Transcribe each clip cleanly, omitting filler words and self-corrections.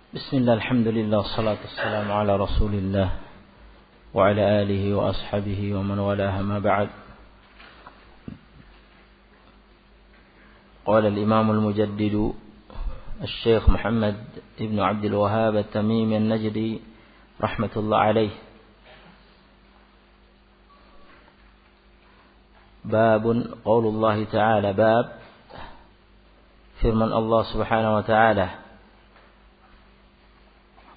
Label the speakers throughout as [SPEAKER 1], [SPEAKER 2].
[SPEAKER 1] Bismillah, alhamdulillah, salatu wassalamu ala rasulillah wa ala alihi wa ashabihi wa man walaha ma ba'd. Qala al-imam al-mujaddid al-syekh Muhammad ibn Abdul Wahhab al-Tamimi al-Najdi rahmatullah alaih. Babun qaulullahi ta'ala, bab firman Allah subhanahu wa ta'ala,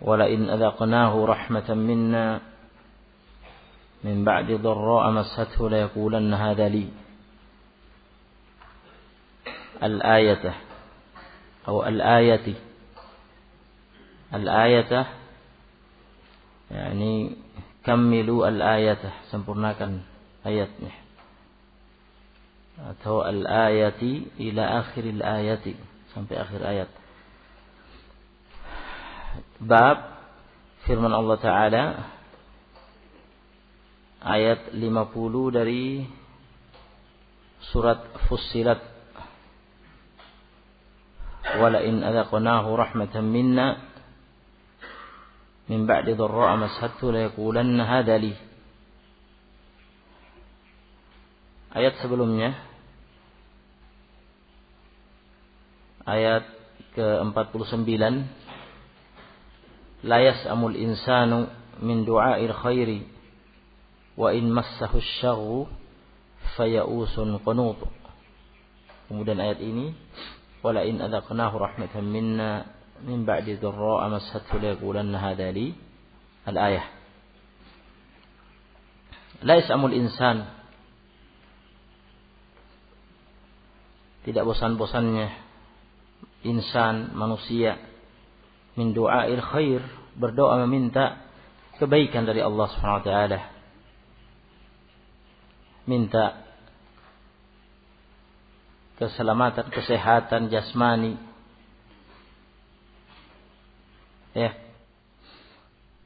[SPEAKER 1] ولئن أذقناه رحمة منا من بعد ضراء مسته ليقولن هذا لي. الآية أو الآية يعني كملوا الآية, sempurnakan ayatnya, atau al-ayati ila akhiril ayati, sampai akhir ayat. Bab firman Allah Ta'ala, ayat 50 dari surat Fussilat. Walain adzaqnahu rahmatan minna min ba'di dharra'a mashathu layaqulanna hadha li. Ayat sebelumnya, ayat ke-49, la yas'amul insanu min du'a'il khairi wa in massahu syarru fayausun qanut. Kemudian ayat ini, wala in adzaqnahu rahmatan minna min ba'di dharra'a mashathu layaqulanna hadha li. Al-ayah. La yas'amul insan, tidak bosan-bosannya insan, manusia, min du'ail khair, berdoa meminta kebaikan dari Allah Subhanahu wa taala, minta keselamatan, kesehatan jasmani, ya,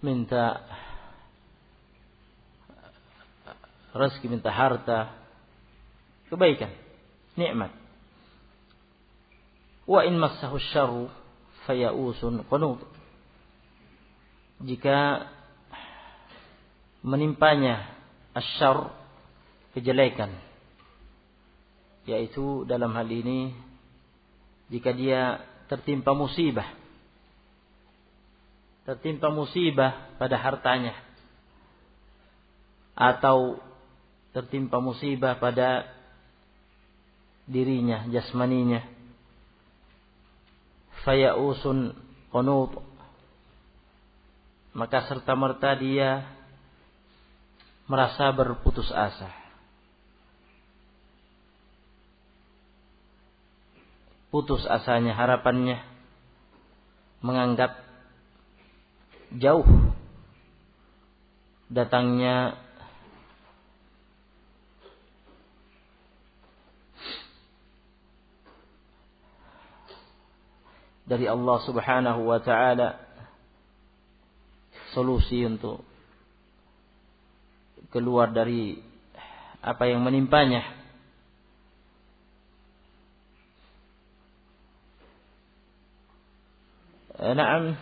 [SPEAKER 1] minta rezeki, minta harta, kebaikan, nikmat. Wa in massahu syarru fayausun qanut. Jika menimpanya asyarr, kejelekan, yaitu dalam hal ini jika dia tertimpa musibah pada hartanya, atau tertimpa musibah pada dirinya, jasmaninya, fayausun qanut, maka serta-merta dia merasa berputus asa, putus asanya, harapannya, menganggap jauh datangnya dari Allah Subhanahu wa ta'ala solusi untuk keluar dari apa yang menimpanya. Naam.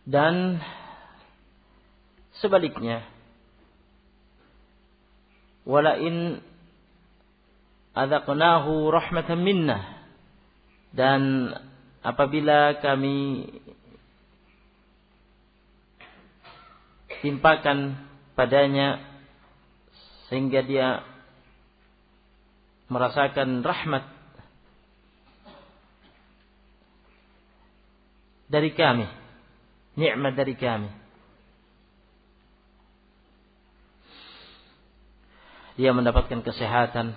[SPEAKER 1] Dan sebaliknya, walain adzaqnahu rahmatan minna, dan apabila kami timpakan padanya sehingga dia merasakan rahmat dari kami, nikmat dari kami, dia mendapatkan kesehatan,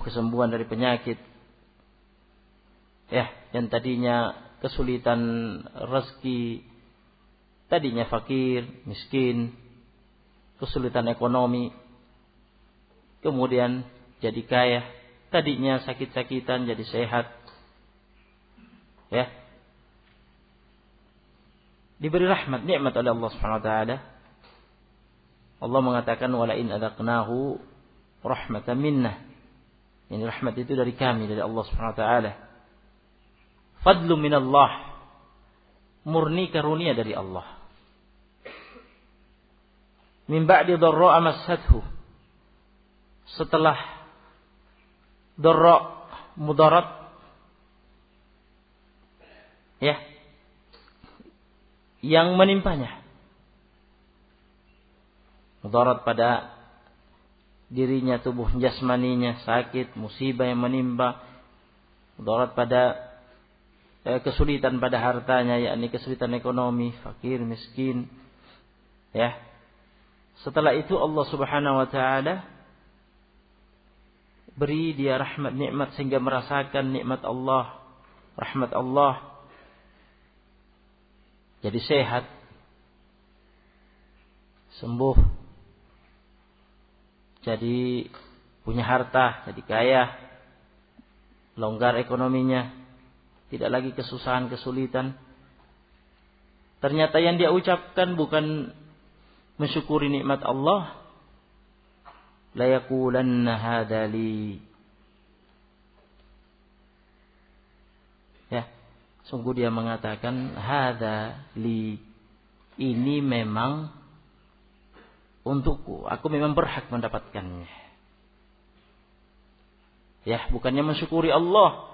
[SPEAKER 1] kesembuhan dari penyakit, ya, yang tadinya kesulitan rezeki, tadinya fakir, miskin, kesulitan ekonomi, kemudian jadi kaya, tadinya sakit-sakitan jadi sehat, ya, diberi rahmat, nikmat oleh Allah Subhanahu wa taala. Allah mengatakan wala in adzaqnahu rahmatan minna, ini rahmat itu dari kami, dari Allah Subhanahu wa taala. Fadlu minallah, murni karunia dari Allah. Min ba'di dharra'a massathu, setelah dharra, mudarat, ya, yang menimpanya. Mudarat pada dirinya, tubuh jasmaninya sakit, musibah yang menimpa. Mudarat pada kesulitan pada hartanya, yakni kesulitan ekonomi, fakir, miskin. Ya. Setelah itu Allah Subhanahu wa taala beri dia rahmat, nikmat, sehingga merasakan nikmat Allah, rahmat Allah. Jadi sehat, sembuh, jadi punya harta, jadi kaya, longgar ekonominya, tidak lagi kesusahan, kesulitan. Ternyata yang dia ucapkan bukan mensyukuri nikmat Allah. La yaqulanna hadza li. Ya, sungguh dia mengatakan hadza li. Ini memang untukku, aku memang berhak mendapatkannya. Ya, bukannya mensyukuri Allah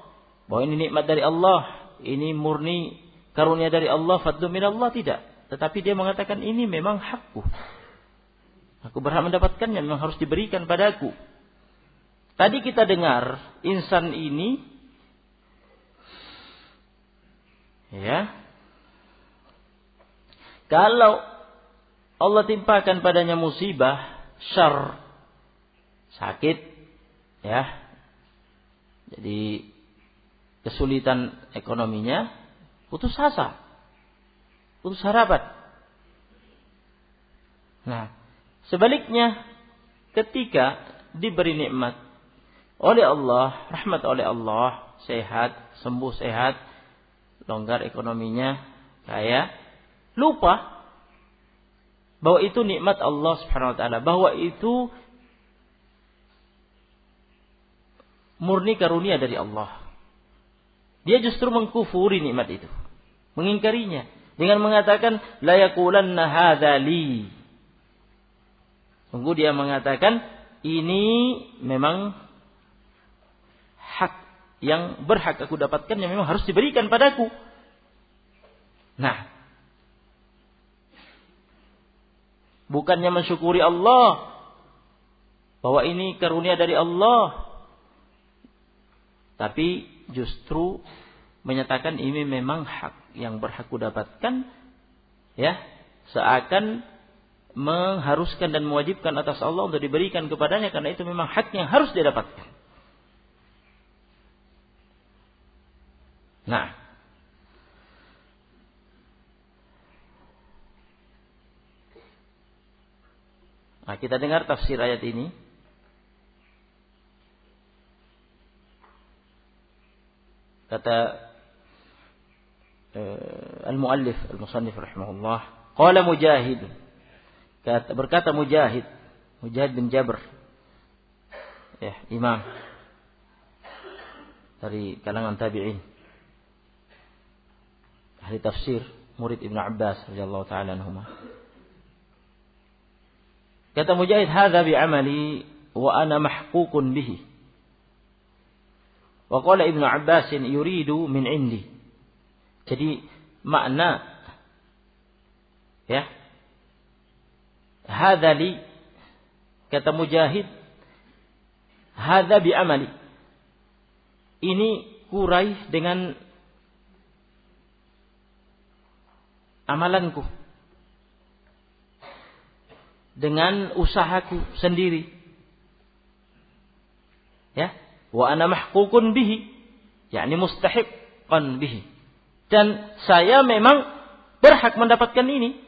[SPEAKER 1] bahwa ini nikmat dari Allah, ini murni karunia dari Allah, fadlu minallah, tidak. Tetapi dia mengatakan ini memang hakku. Aku berhak mendapatkannya, memang harus diberikan padaku. Tadi kita dengar insan ini, ya, kalau Allah timpakan padanya musibah, syarr, sakit, ya, jadi kesulitan ekonominya, putus asa, putus harapan. Nah, sebaliknya ketika diberi nikmat oleh Allah, rahmat oleh Allah, sehat, sembuh sehat, longgar ekonominya, kaya, lupa bahwa itu nikmat Allah Subhanahu wa taala, bahwa itu murni karunia dari Allah. Dia justru mengkufuri nikmat itu, mengingkarinya dengan mengatakan la yaqulanna hadza li. Sungguh dia mengatakan ini memang hak yang berhak aku dapatkan, yang memang harus diberikan padaku. Nah, bukannya mensyukuri Allah bahwa ini karunia dari Allah, tapi justru menyatakan ini memang hak yang berhak aku dapatkan, ya, seakan mengharuskan dan mewajibkan atas Allah untuk diberikan kepadanya, karena itu memang hak yang harus dia dapatkan. Nah, kita dengar tafsir ayat ini. Kata al-muallif, al-musannif rahimahullah, qala Mujahid, berkata Mujahid bin Jabr, ya, imam dari kalangan tabi'in, ahli tafsir, murid Ibnu Abbas radhiyallahu taala anhuma. Kata Mujahid, hadza bi'amali wa ana mahququn bihi. Wa qala Ibnu Abbas yuridu min indi. Jadi makna, ya, hadza li, kata Mujahid, hadza bi'amali, ini kurai dengan amalanku, dengan usahaku sendiri, ya. Wa ana mahququn bihi, yakni mustahiqqan bihi, dan saya memang berhak mendapatkan ini.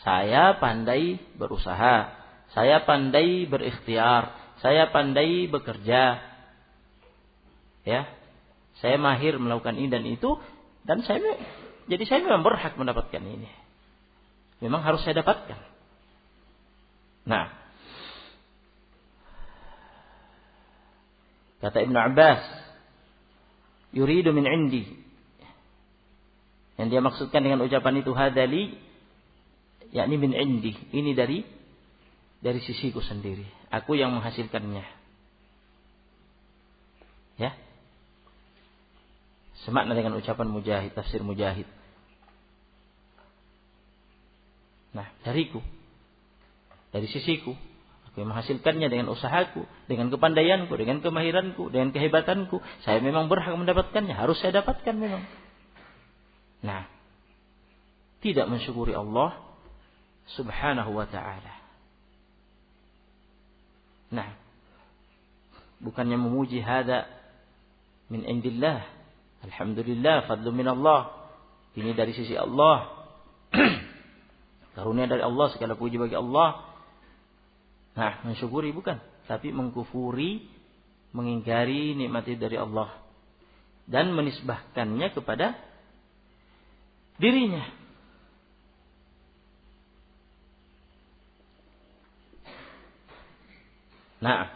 [SPEAKER 1] Saya pandai berusaha, saya pandai berikhtiar, saya pandai bekerja, ya, saya mahir melakukan ini dan itu, dan jadi saya memang berhak mendapatkan ini. Memang harus saya dapatkan. Nah, kata Ibnu Abbas, yuridu min indi, Yang dia maksudkan dengan ucapan itu hadali, yakni min indi, ini dari sisiku sendiri. Aku yang menghasilkannya. Ya. Semakna dengan ucapan Mujahid, tafsir Mujahid. Nah, dariku. Dari sisiku. Aku yang menghasilkannya dengan usahaku, dengan kepandaianku, dengan kemahiranku, dengan kehebatanku. Saya memang berhak mendapatkannya, harus saya dapatkan memang. Nah, tidak mensyukuri Allah Subhanahu wa ta'ala. Nah, bukannya memuji hada min indillah. Alhamdulillah, fadlu min Allah. Ini dari sisi Allah. Karunia dari Allah, segala puji bagi Allah. Nah, mensyukuri bukan, tapi mengkufuri, mengingkari nikmat itu dari Allah dan menisbahkannya kepada dirinya. Nah,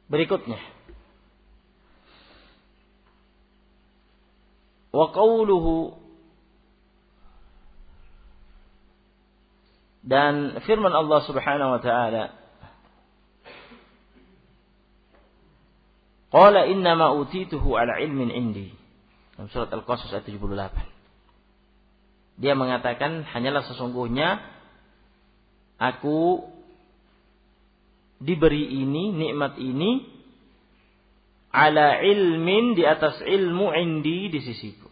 [SPEAKER 1] berikutnya, wa qawluhu, dan firman Allah Subhanahu wa ta'ala, qala innama utituhu ala ilmin indi, dalam surat Al-Qasas ayat 78. Dia mengatakan, hanyalah sesungguhnya aku diberi ini, nikmat ini, ala ilmin, di atas ilmu, indi, di sisiku.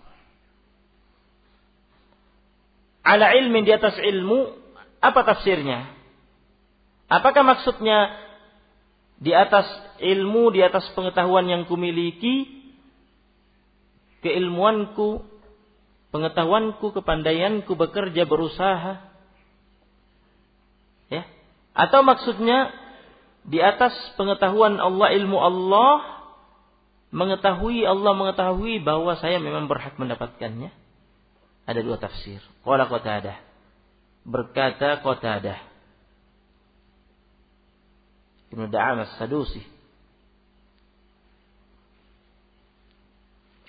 [SPEAKER 1] Ala ilmin, di atas ilmu, apa tafsirnya? Apakah maksudnya di atas ilmu, di atas pengetahuan yang kumiliki, keilmuanku, pengetahuanku, kepandaianku, bekerja, berusaha? Ya? Atau maksudnya di atas pengetahuan Allah, ilmu Allah, mengetahui Allah, mengetahui bahwa saya memang berhak mendapatkannya? Ada dua tafsir. Qala Qatadah, berkata Qatadah Ibnu Da'am As-Sadusi,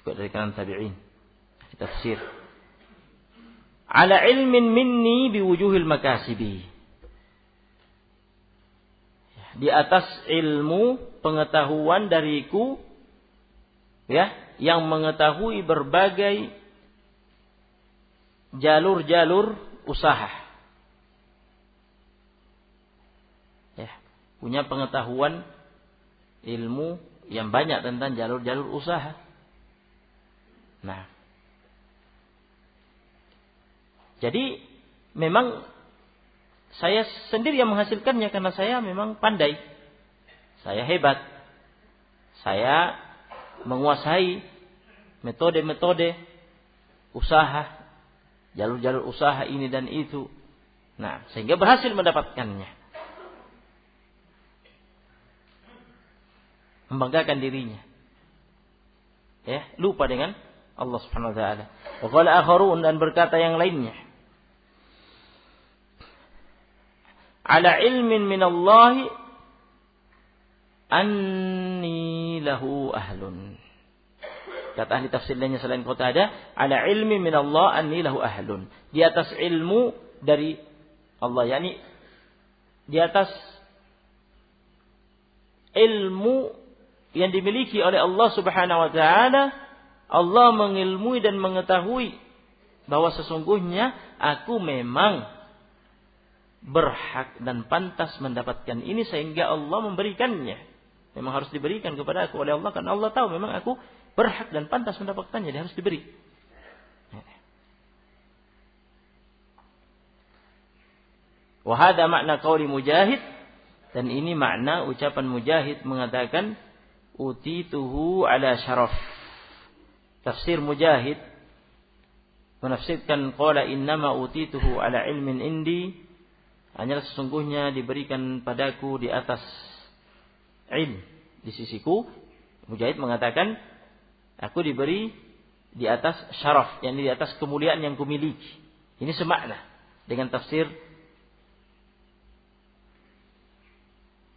[SPEAKER 1] juga dari kalangan tabi'in, tafsir, ala ilmin minni biwujuhil makasibi, di atas ilmu, pengetahuan dariku, ya, yang mengetahui berbagai jalur-jalur usaha. Ya, punya pengetahuan ilmu yang banyak tentang jalur-jalur usaha. Nah, jadi memang saya sendiri yang menghasilkannya karena saya memang pandai. Saya hebat. Saya menguasai metode-metode usaha, jalur-jalur usaha ini dan itu. Nah, sehingga berhasil mendapatkannya. Membanggakan dirinya. Ya, lupa dengan Allah Subhanahu wa taala. Wa qala akharun, dan berkata yang lainnya, ala ilmin minallahi anni lahu ahlun. Kata ahli tafsir lainnya selain Qatadah, ala ilmi minallah anni lahu ahlun. Di atas ilmu dari Allah, yakni di atas ilmu yang dimiliki oleh Allah Subhanahu wa taala, Allah mengilmui dan mengetahui bahwa sesungguhnya aku memang berhak dan pantas mendapatkan ini, sehingga Allah memberikannya. Memang harus diberikan kepada aku oleh Allah, karena Allah tahu memang aku berhak dan pantas mendapatkannya, dia harus diberi. Wa hadha makna qauli Mujahid, dan ini makna ucapan Mujahid mengatakan utituhu ala syaraf. Tafsir Mujahid menafsirkan qala innama utituhu ala ilmin indi, hanyalah sesungguhnya diberikan padaku di atas ilm, di sisiku. Mujahid mengatakan aku diberi di atas syaraf, yakni di atas kemuliaan yang kumiliki. Ini semakna dengan tafsir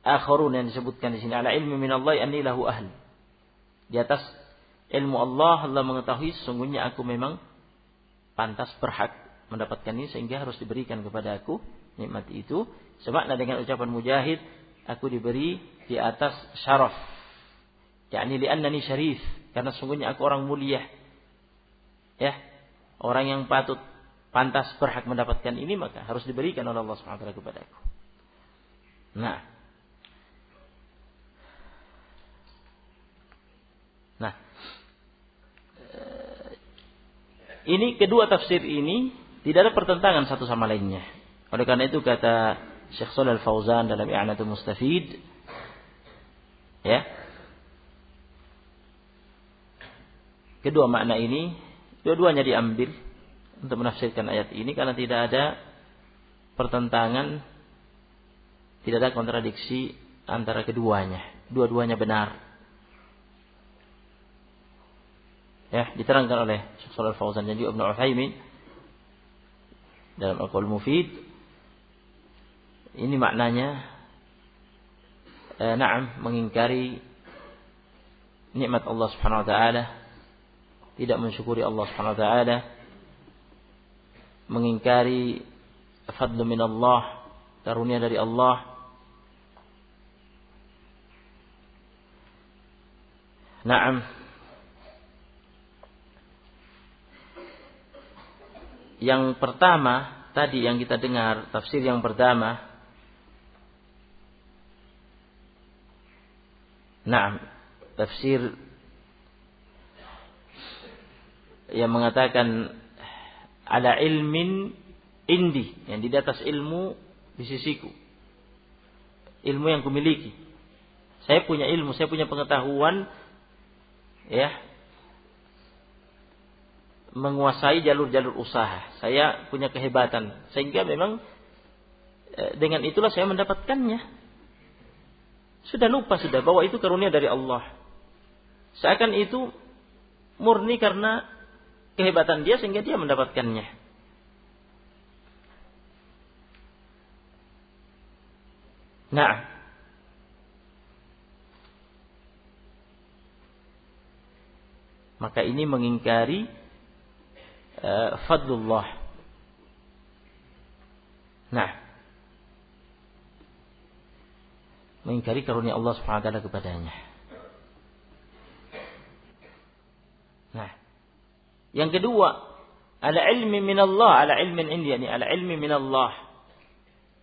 [SPEAKER 1] akharun yang disebutkan di sini, ala ilmi minallahi anni lahu ahl. Di atas ilmu Allah, Allah mengetahui sesungguhnya aku memang pantas berhak mendapatkan ini sehingga harus diberikan kepada aku nikmat itu. Semakna dengan ucapan Mujahid, aku diberi di atas syaraf. yakni li'annani syarif, karena sesungguhnya aku orang mulia. Ya, orang yang pantas berhak mendapatkan ini, maka harus diberikan oleh Allah Subhanahu wa taala kepadaku. Nah, ini kedua tafsir ini tidak ada pertentangan satu sama lainnya. Oleh karena itu kata Syekh Shalih Al-Fauzan dalam I'anatul Mustafid, ya, kedua makna ini dua-duanya diambil untuk menafsirkan ayat ini karena tidak ada pertentangan, tidak ada kontradiksi antara keduanya. Dua-duanya benar. Ya, diterangkan oleh Syekh Shalih Al-Fauzan dan juga Ibnu Utsaimin dalam Al-Qaul Mufid. Ini maknanya mengingkari nikmat Allah Subhanahu wa taala, tidak mensyukuri Allah Subhanahu wa taala, mengingkari fadlu min Allah, karunia dari Allah. Yang pertama tadi yang kita dengar, tafsir yang pertama, tafsir yang mengatakan ala ilmin indi, yang di atas ilmu di sisiku, ilmu yang kumiliki. Saya punya ilmu, saya punya pengetahuan, ya, menguasai jalur-jalur usaha. Saya punya kehebatan sehingga memang dengan itulah saya mendapatkannya. Sudah lupa bahwa itu karunia dari Allah. Seakan itu murni karena kehebatan dia sehingga dia mendapatkannya. Maka ini mengingkari fadlullah. Mengingkari karunia Allah Subhanahu wa taala kepadanya. Yang kedua, ala ilmi minallah, ala ilmin indi, yani ala ilmi minallah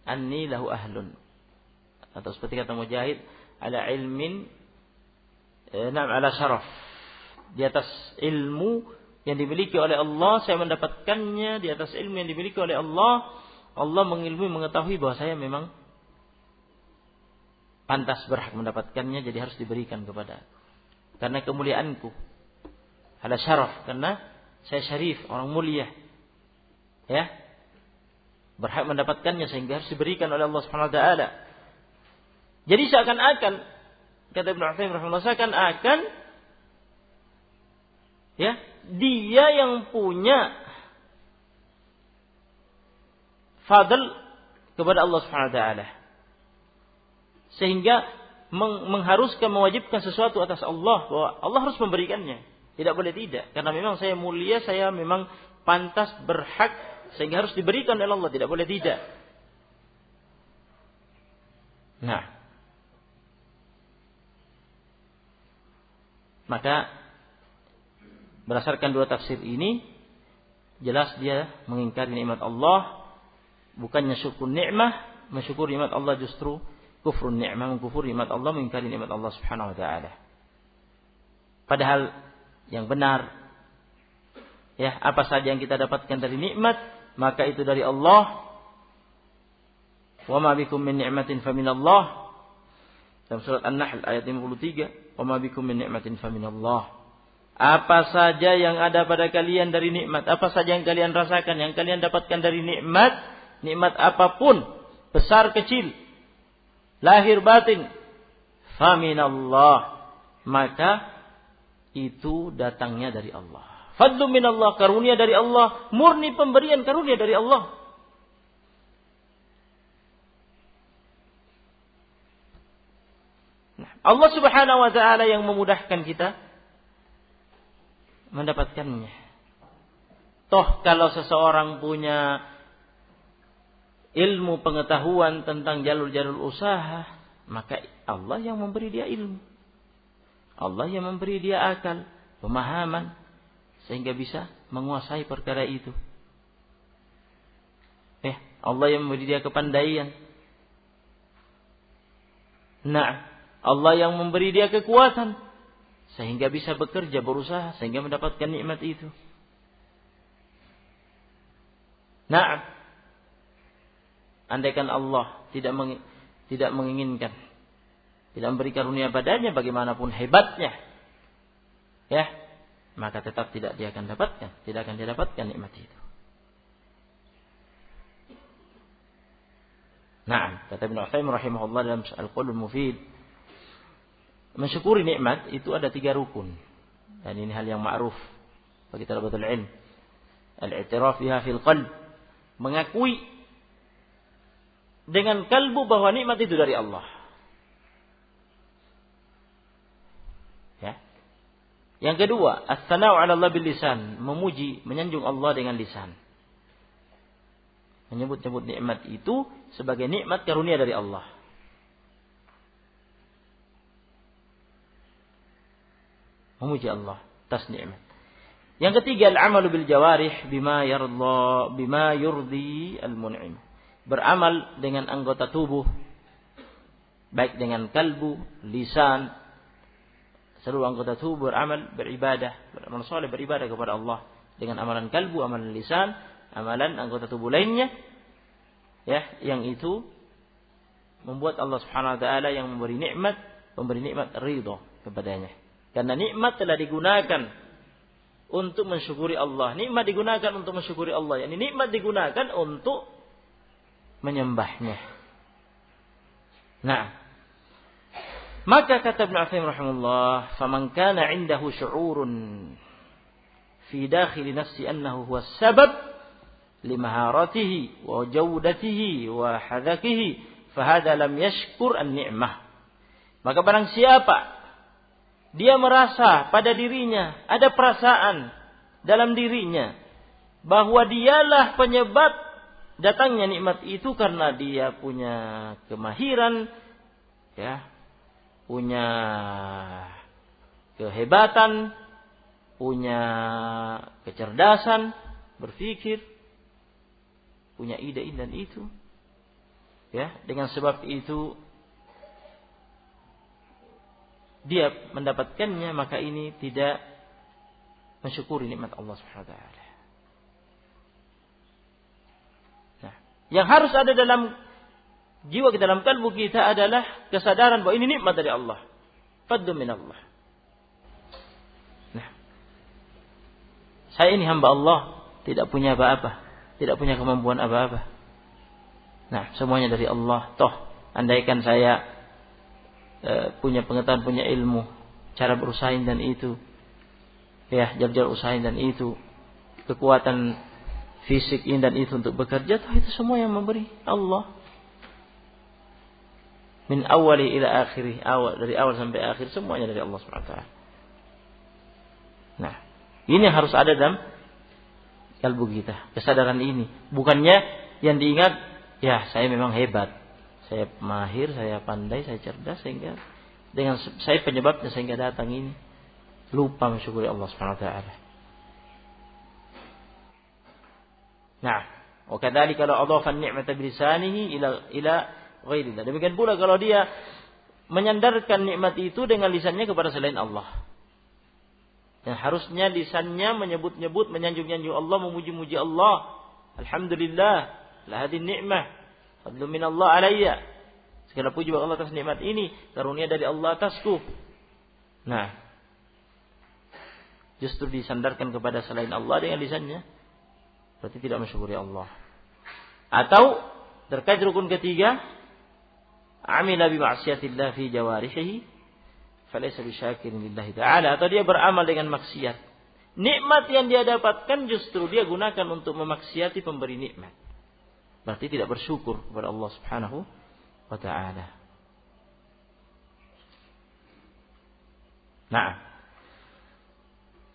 [SPEAKER 1] anni lahu ahlun. Atau seperti kata Mujahid, ala ilmin ala syaraf. Di atas ilmu yang dimiliki oleh Allah, saya mendapatkannya di atas ilmu yang dimiliki oleh Allah. Allah mengilmui, mengetahui bahwa saya memang pantas berhak mendapatkannya, jadi harus diberikan kepada aku. Karena kemuliaanku. Ala syaraf, karena saya syarif, orang mulia. Ya. Berhak mendapatkannya sehingga harus diberikan oleh Allah Subhanahu wa taala. Jadi seakan-akan, kata Ibnu Utsaimin rahimahullah, seakan-akan ya, dia yang punya fadl kepada Allah Subhanahu wa taala. Sehingga mengharuskan, mewajibkan sesuatu atas Allah, bahwa Allah harus memberikannya. Tidak boleh tidak, karena memang saya mulia, saya memang pantas, berhak, sehingga harus diberikan oleh Allah, tidak boleh tidak. Maka berdasarkan dua tafsir ini, jelas dia mengingkari nikmat Allah, bukannya syukur nikmah, mensyukuri nikmat Allah justru kufrun nikmah, mengkufuri nikmat Allah, mengingkari nikmat Allah Subhanahu wa taala. Padahal yang benar, ya, apa saja yang kita dapatkan dari nikmat, maka itu dari Allah. Wa ma bikum min ni'matin faminallah. Dalam surat An-Nahl ayat 53, wa ma bikum min ni'matin faminallah. Apa saja yang ada pada kalian dari nikmat, apa saja yang kalian rasakan, yang kalian dapatkan dari nikmat, nikmat apapun, besar kecil, lahir batin, faminallah, maka itu datangnya dari Allah. Fadlu minallah, karunia dari Allah, murni pemberian karunia dari Allah. Allah Subhanahu wa taala yang memudahkan kita mendapatkannya. Toh kalau seseorang punya ilmu pengetahuan tentang jalur-jalur usaha, maka Allah yang memberi dia ilmu. Allah yang memberi dia akal, pemahaman, sehingga bisa menguasai perkara itu. Allah yang memberi dia kepandaian. Nah, Allah yang memberi dia kekuatan, sehingga bisa bekerja, berusaha, sehingga mendapatkan nikmat itu. Nah, andaikan Allah tidak menginginkan, tidak memberi karunia padanya bagaimanapun hebatnya, ya, maka tetap tidak akan dia dapatkan nikmat itu. Nah, kata Ibnu Utsaimin rahimahullah dalam Al-Qaulul Mufid, mensyukuri nikmat itu ada 3 rukun. Dan ini hal yang ma'ruf bagi talabatul ilm. Al-i'tiraf biha fil qalb, mengakui dengan kalbu bahwa nikmat itu dari Allah. Ya. Yang kedua, as-sana'u 'ala Allah bil lisan, memuji, menyanjung Allah dengan lisan. Menyebut-nyebut nikmat itu sebagai nikmat karunia dari Allah. Memuji Allah atas nikmat. Yang ketiga, al-amalu bil jawarih bima yurdi al-mun'im. Beramal dengan anggota tubuh, baik dengan kalbu, lisan, seluruh anggota tubuh beribadah, beramal saleh, beribadah kepada Allah dengan amalan kalbu, amalan lisan, amalan anggota tubuh lainnya, ya, yang itu membuat Allah Subhanahu wa taala yang memberi nikmat ridha kepadanya. Karena nikmat telah digunakan untuk mensyukuri Allah. Nikmat digunakan untuk mensyukuri Allah. Yani nikmat digunakan untuk menyembahnya. Nah, maka kata Ibnu Utsaimin rahimahullah, "Faman kana 'indahu syu'urun fi dakhil nafsi annahu huwa sabab limaharatihi wa jawdatihi wa hadhakihi, fahada lam yashkur an-ni'mah." Maka barang siapa dia merasa pada dirinya, ada perasaan dalam dirinya bahwa dialah penyebab datangnya nikmat itu karena dia punya kemahiran, ya, punya kehebatan, punya kecerdasan berpikir, punya ide dan itu, ya, dengan sebab itu dia mendapatkannya, maka ini tidak mensyukuri nikmat Allah Subhanahu wa taala. Nah, yang harus ada dalam jiwa kita, dalam kalbu kita adalah kesadaran bahwa ini nikmat dari Allah. Fadlu min Allah. Nah, saya ini hamba Allah, tidak punya apa-apa, tidak punya kemampuan apa-apa. Nah, semuanya dari Allah. Toh, andaikan saya punya pengetahuan, punya ilmu, cara berusaha dan itu, ya, jalur usaha dan itu, kekuatan fisik ini dan itu untuk bekerja, toh itu semua yang memberi Allah. Min awali ila akhiri, dari awal sampai akhir semuanya dari Allah Subhanahu wa taala. Nah, ini harus ada dalam kalbu kita, kesadaran ini. Bukannya yang diingat, ya saya memang hebat, saya mahir, saya pandai, saya cerdas, sehingga dengan saya penyebabnya sehingga datang ini. Lupa mensyukuri Allah Subhanahu wa taala. Nah, wa kadzalika la adhafa an-ni'mata bi lisanihi ila ghairillah. Demikian pula kalau dia menyandarkan nikmat itu dengan lisannya kepada selain Allah. Dan harusnya lisannya menyebut-nyebut, menyanjung-nyanjung Allah, memuji-muji Allah. Alhamdulillah, la hadhihi ni'mah, fadlu min Allah alayya. Segala puji bagi Allah atas nikmat ini, karunia dari Allah atasku. Nah, justru disandarkan kepada selain Allah dengan lisannya, berarti tidak mensyukuri Allah. Atau terkait rukun ketiga, amila bi ma'siyatillah fi jawarihi falaysa bisyakirin lillahi ta'ala, atau dia beramal dengan maksiat. Nikmat yang dia dapatkan justru dia gunakan untuk memaksiati pemberi nikmat. Berarti tidak bersyukur kepada Allah Subhanahu wa ta'ala. Nah,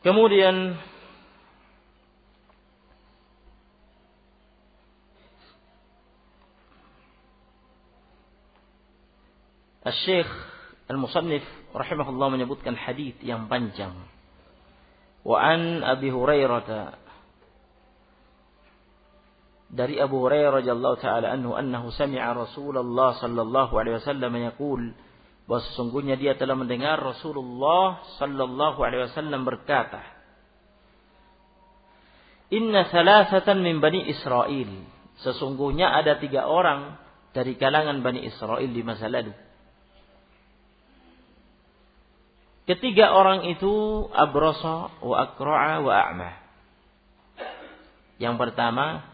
[SPEAKER 1] kemudian Syekh Al-Musannif rahimahullah menyebutkan hadis yang panjang. Wa an Abi Hurairah, dari Abu Hurairah radhiyallahu taala anhu sami'a Rasulullah sallallahu alaihi wasallam yaqul, bahwa sesungguhnya dia telah mendengar Rasulullah sallallahu alaihi wasallam berkata, Inna salasatan min Bani Israel, sesungguhnya ada 3 orang dari kalangan Bani Israel di masa lalu. Ketiga orang itu abrasa wa akra'a wa a'ma. Yang pertama,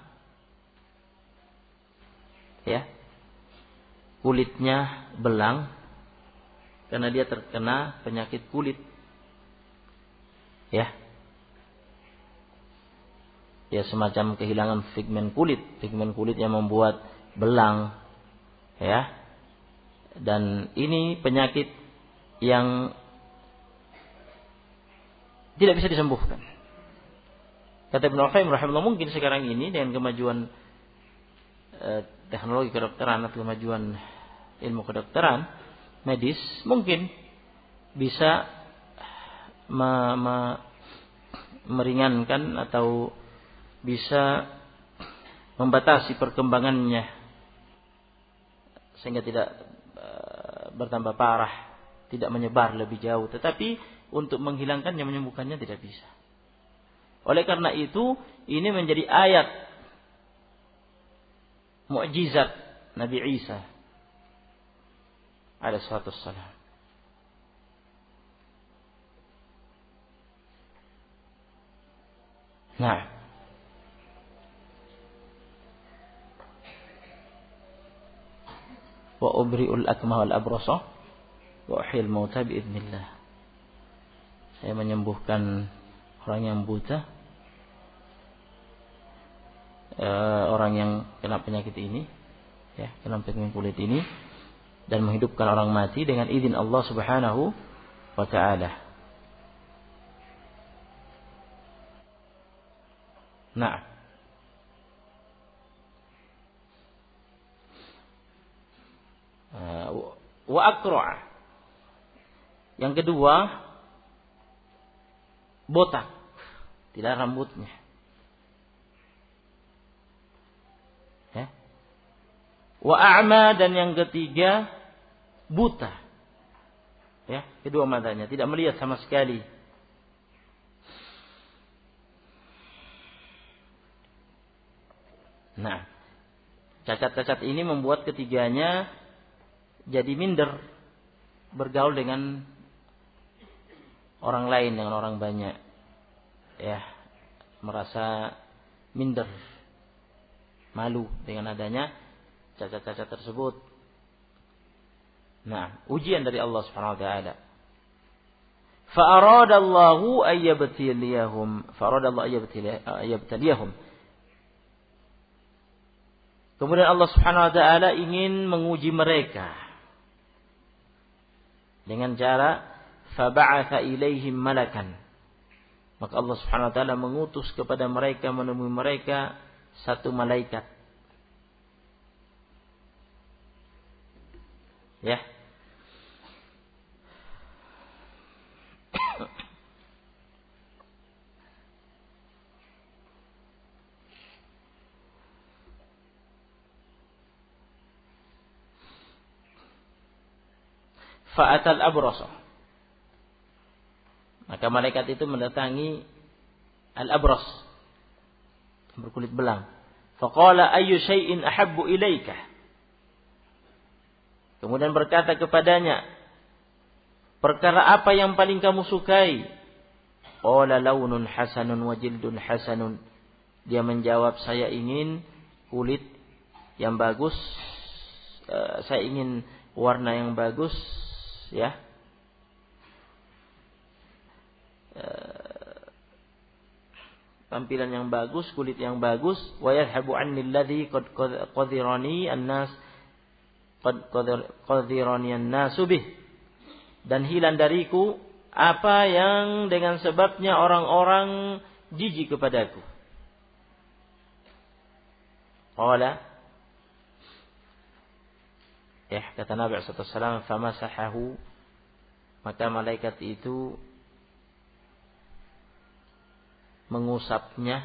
[SPEAKER 1] ya, kulitnya belang karena dia terkena penyakit kulit. Ya. Ya, semacam kehilangan pigmen kulit yang membuat belang. Ya. Dan ini penyakit yang tidak bisa disembuhkan. Kata Ibnu Qayyim rahimahullah, mungkin sekarang ini dengan kemajuan teknologi kedokteran atau kemajuan ilmu kedokteran medis, mungkin bisa meringankan atau bisa membatasi perkembangannya sehingga tidak bertambah parah, tidak menyebar lebih jauh. Tetapi untuk menghilangkannya, menyembuhkannya tidak bisa. Oleh karena itu, ini menjadi ayat mukjizat Nabi Isa alaihi wassalam. Nah, wa ubri'ul akmah wal abrasa wa uhyil mauta bi idznillah. Saya menyembuhkan orang yang buta, orang yang kena penyakit ini, ya, kena penyakit kulit ini, dan menghidupkan orang mati dengan izin Allah Subhanahu wa taala. Nah, wa aqra'. Yang kedua, botak, tidak rambutnya. Ya. Wa a'ma, dan yang ketiga buta. Ya, kedua matanya tidak melihat sama sekali. Nah, cacat-cacat ini membuat ketiganya jadi minder bergaul dengan orang lain, dengan orang banyak. Ya, merasa minder, malu dengan adanya cacat-cacat tersebut. Nah, ujian dari Allah Subhanahu wa taala. Fa aradallahu ayyabtaliyahum. Kemudian Allah Subhanahu wa taala ingin menguji mereka dengan cara faba'atha ilaihim malakan. Maka Allah Subhanahu wa taala mengutus kepada mereka, menemui mereka satu malaikat. Ya. Fa'atal abrasa. Maka malaikat itu mendatangi al-abras, berkulit belang. Faqala ayyu syai'in ahabbu ilaika. Kemudian berkata kepadanya, perkara apa yang paling kamu sukai? Qala launun hasanun wa jildun hasanun. Dia menjawab, saya ingin kulit yang bagus, saya ingin warna yang bagus, ya. Tampilan yang bagus, kulit yang bagus. Wa yadhhabu anni alladhi qad qadirani an-nas qad qadirani an-nasu bih. Dan hilang dariku apa yang dengan sebabnya orang-orang jijik kepadaku. Qala, kata Nabi SAW, famasahahu, maka malaikat itu mengusapnya,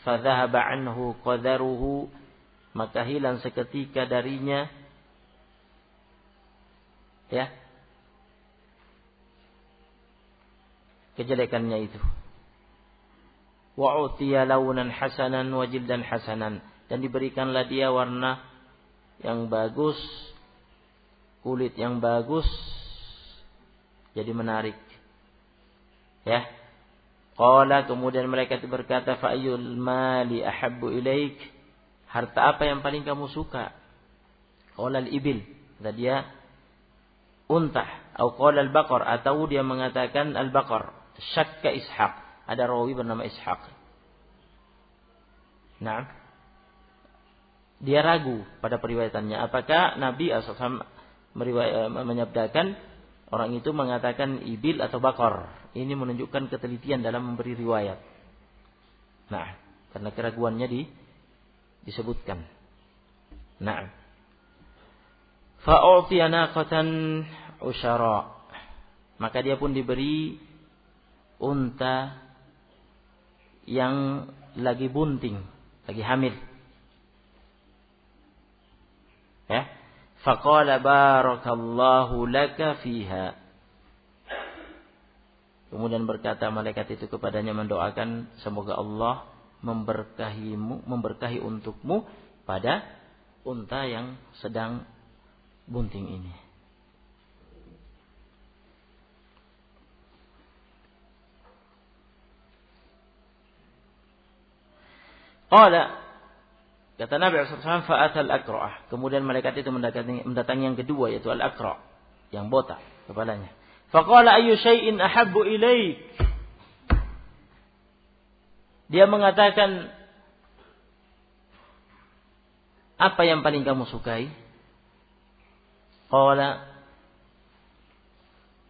[SPEAKER 1] fadhahaba anhu qadaruhu, maka hilang seketika darinya kejelekannya itu. Wa utiya launan hasanan wa jildan hasanan, dan diberikanlah dia warna yang bagus, kulit yang bagus, jadi menarik. Qala, kemudian mereka itu berkata, fa ayyul mali ahabbu ilaik, harta apa yang paling kamu suka? Qala al-ibil, kata dia unta, atau qala al-baqar, atau dia mengatakan al-baqar. Syakka Ishaq, ada rawi bernama Ishaq. Nah, dia ragu pada periwayatannya, apakah Nabi SAW menyabdakan orang itu mengatakan ibil atau bakar. Ini menunjukkan ketelitian dalam memberi riwayat. Nah, karena keraguannya disebutkan. Nah, fa'u'tiya naqatan usyara, maka dia pun diberi unta yang lagi bunting, lagi hamil. Faqala barakallahu laka fiha. Kemudian berkata malaikat itu kepadanya, mendoakan semoga Allah memberkahi untukmu pada unta yang sedang bunting ini. Qala, kata Nabi SAW, fa'atal akra'ah. Kemudian malaikat itu mendatangi yang kedua, yaitu al-akra', yang botak kepalanya. Faqala ayyu syai'in ahabbu ilaik. Dia mengatakan, apa yang paling kamu sukai? Qala,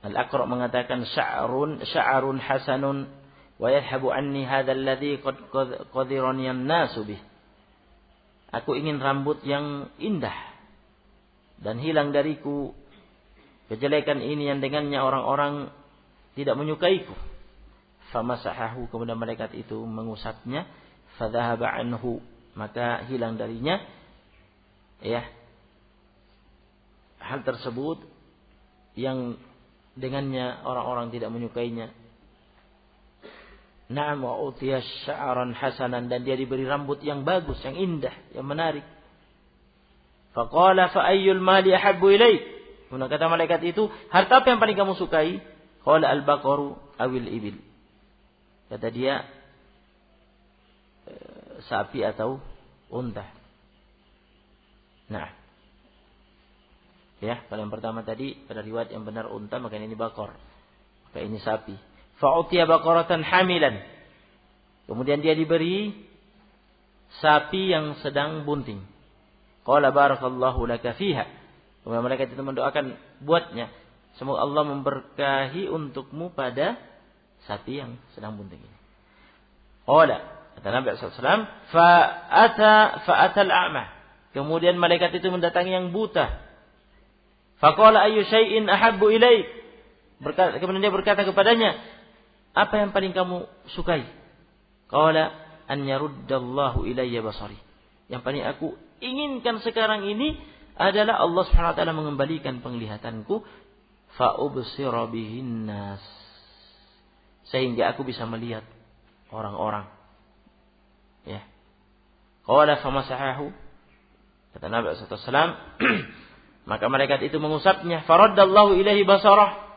[SPEAKER 1] al-akra' mengatakan, sya'run hasanun wa yadhhabu anni hadha alladhi qad qadirani an-nasu bih. Aku ingin rambut yang indah dan hilang dariku kejelekan ini yang dengannya orang-orang tidak menyukaiku. Famasahahu, kemudian malaikat itu mengusapnya, fadhahaba anhu, maka hilang darinya hal tersebut yang dengannya orang-orang tidak menyukainya. Na'am, wa utiya sya'ran hasanan, dan dia diberi rambut yang bagus, yang indah, yang menarik. Faqala fa ayyul mali ahabbu ilaik. Kemudian kata malaikat itu, harta apa yang paling kamu sukai? Qala al-baqaru awil ibil. Kata dia, sapi atau unta. Nah, kalau yang pertama tadi pada riwayat yang benar unta, maka ini bakor, maka ini sapi. Fa'utiya baqaratan hamilan. Kemudian dia diberi sapi yang sedang bunting. Qala barakallahu laka fiha. Kemudian malaikat itu mendoakan buatnya, semoga Allah memberkahi untukmu pada sapi yang sedang bunting ini. Qala, kata Nabi SAW, fa'ata al-a'ma. Kemudian malaikat itu mendatangi yang buta. Faqala ayyu syai'in ahabbu ilaik. Kemudian dia berkata kepadanya, apa yang paling kamu sukai? Qala an yaruddallahu ilayya basari. Yang paling aku inginkan sekarang ini adalah Allah Subhanahu wa taala mengembalikan penglihatanku, fa ubsira bihin nas, sehingga aku bisa melihat orang-orang. Qala famasahahu, kata Nabi sallallahu alaihi wasallam, maka malaikat itu mengusapnya, faraddallahu ilaihi basarah.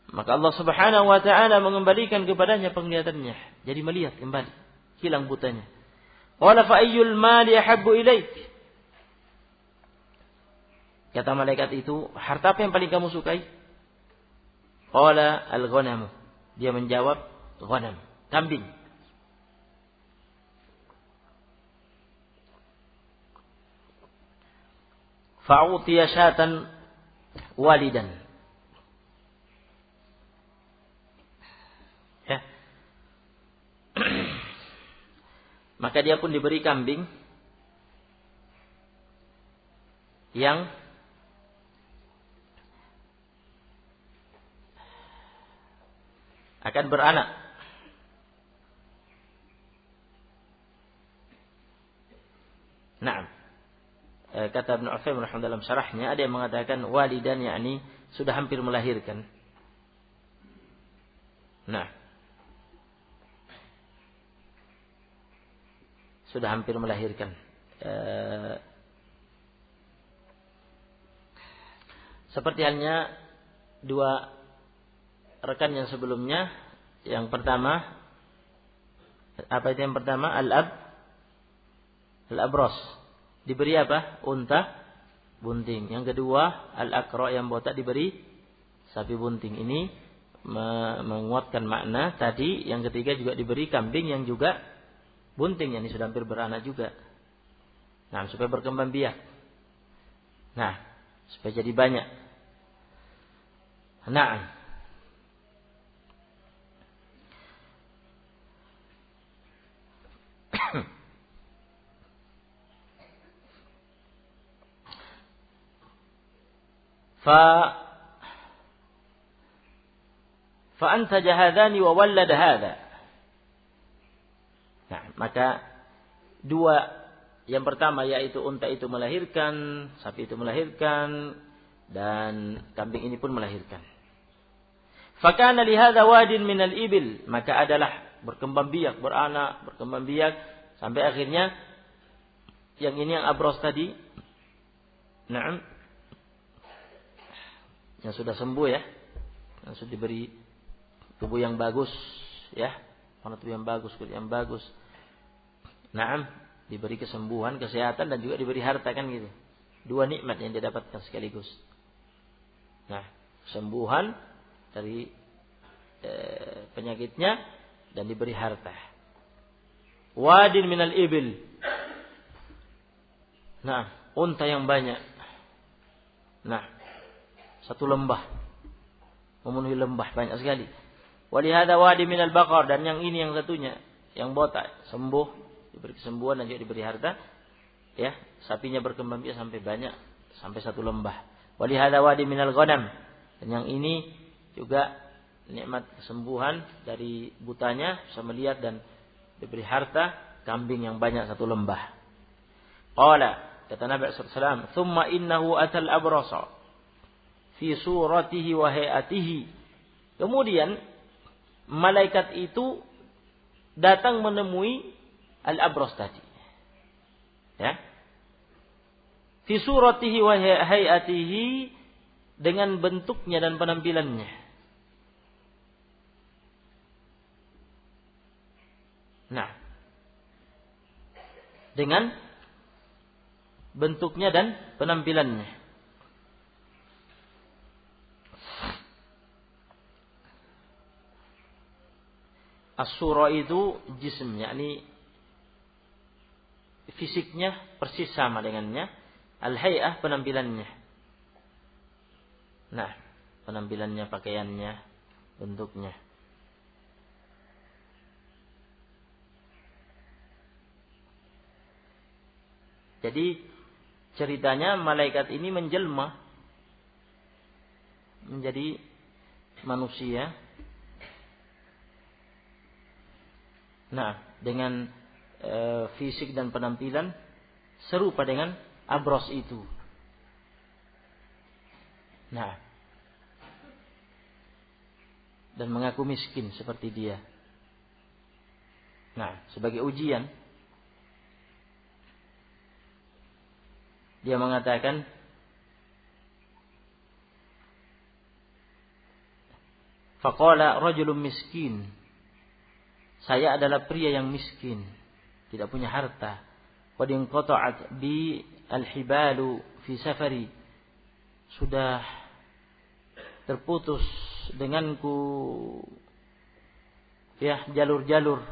[SPEAKER 1] Maka Allah Subhanahu wa taala mengembalikan kepadanya penglihatannya, jadi melihat kembali, hilang butanya. Qala fa ayyul mali ahabbu ilaik. Kata malaikat itu, harta apa yang paling kamu sukai? Qala al-ghanam. Dia menjawab, ghanam, kambing. Fa'utiya syatan walidan. maka dia pun diberi kambing yang akan beranak. Naam. Kata Ibnu Utsaimin rahimahullah dalam syarahnya, ada yang mengatakan walidan yakni sudah hampir melahirkan. Nah, sudah hampir melahirkan. Seperti halnya dua rekan yang sebelumnya. Yang pertama, apa itu yang pertama? Al-abros. Diberi apa? Unta bunting. Yang kedua, al-aqra yang botak diberi sapi bunting. Ini menguatkan makna tadi. Yang ketiga juga diberi kambing yang juga bunting, yang ini sudah hampir beranak juga. Nah, supaya berkembang biak. Nah, supaya jadi banyak. Nah, فأنتج هذان وولد هذا. Nah, maka dua, yang pertama yaitu unta itu melahirkan, sapi itu melahirkan, dan kambing ini pun melahirkan. Fakana lihadza wadin minal ibil, maka adalah berkembang biak, beranak, berkembang biak sampai akhirnya yang ini yang abros tadi, na'am, yang sudah sembuh ya, yang sudah diberi tubuh yang bagus ya, warna tubuh yang bagus, kulit yang bagus. Naam, diberi kesembuhan, kesehatan, dan juga diberi harta, kan gitu. Dua nikmat yang dia dapatkan sekaligus. Nah, kesembuhan dari penyakitnya dan diberi harta. Wadin minal ibil. Nah, unta yang banyak. Nah, satu lembah, memenuhi lembah banyak sekali. Walihada wadi minal baqar, dan yang ini yang satunya, yang botak, sembuh, diberi kesembuhan dan juga diberi harta. Ya, sapinya berkembang biak sampai banyak, sampai satu lembah. Walihada wadi minal ghanam, dan yang ini juga nikmat kesembuhan dari butanya, bisa melihat dan diberi harta, kambing yang banyak satu lembah. Qala, kata Nabi sallallahu alaihi wasallam, "Tsumma innahu atal abrasa fi suratihi wa hayatihi." Kemudian malaikat itu datang menemui al-abras tadi. Ya. Fi suratihi wa hayatihi, dengan bentuknya dan penampilannya. Nah, dengan bentuknya dan penampilannya. As-sura itu jism, yakni fisiknya persis sama dengannya. Al-hay'ah penampilannya. Nah, penampilannya, pakaiannya, bentuknya. Jadi ceritanya malaikat ini menjelma menjadi manusia. Nah, dengan fisik dan penampilan serupa dengan abros itu. Nah, dan mengaku miskin seperti dia. Nah, sebagai ujian, dia mengatakan, faqala rajulun miskin, saya adalah pria yang miskin, tidak punya harta. Qad inqata'at bi al-hibalu fi safari, sudah terputus denganku ya jalur-jalur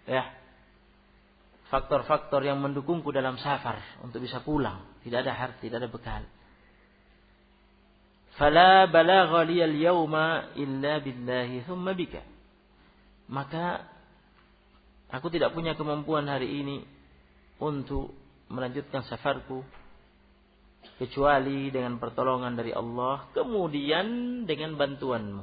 [SPEAKER 1] ya, faktor-faktor yang mendukungku dalam safar untuk bisa pulang, tidak ada harta, tidak ada bekal. Fala balagha liyal yawma illa billahi thumma bika, maka aku tidak punya kemampuan hari ini untuk melanjutkan safarku kecuali dengan pertolongan dari Allah, kemudian dengan bantuanmu.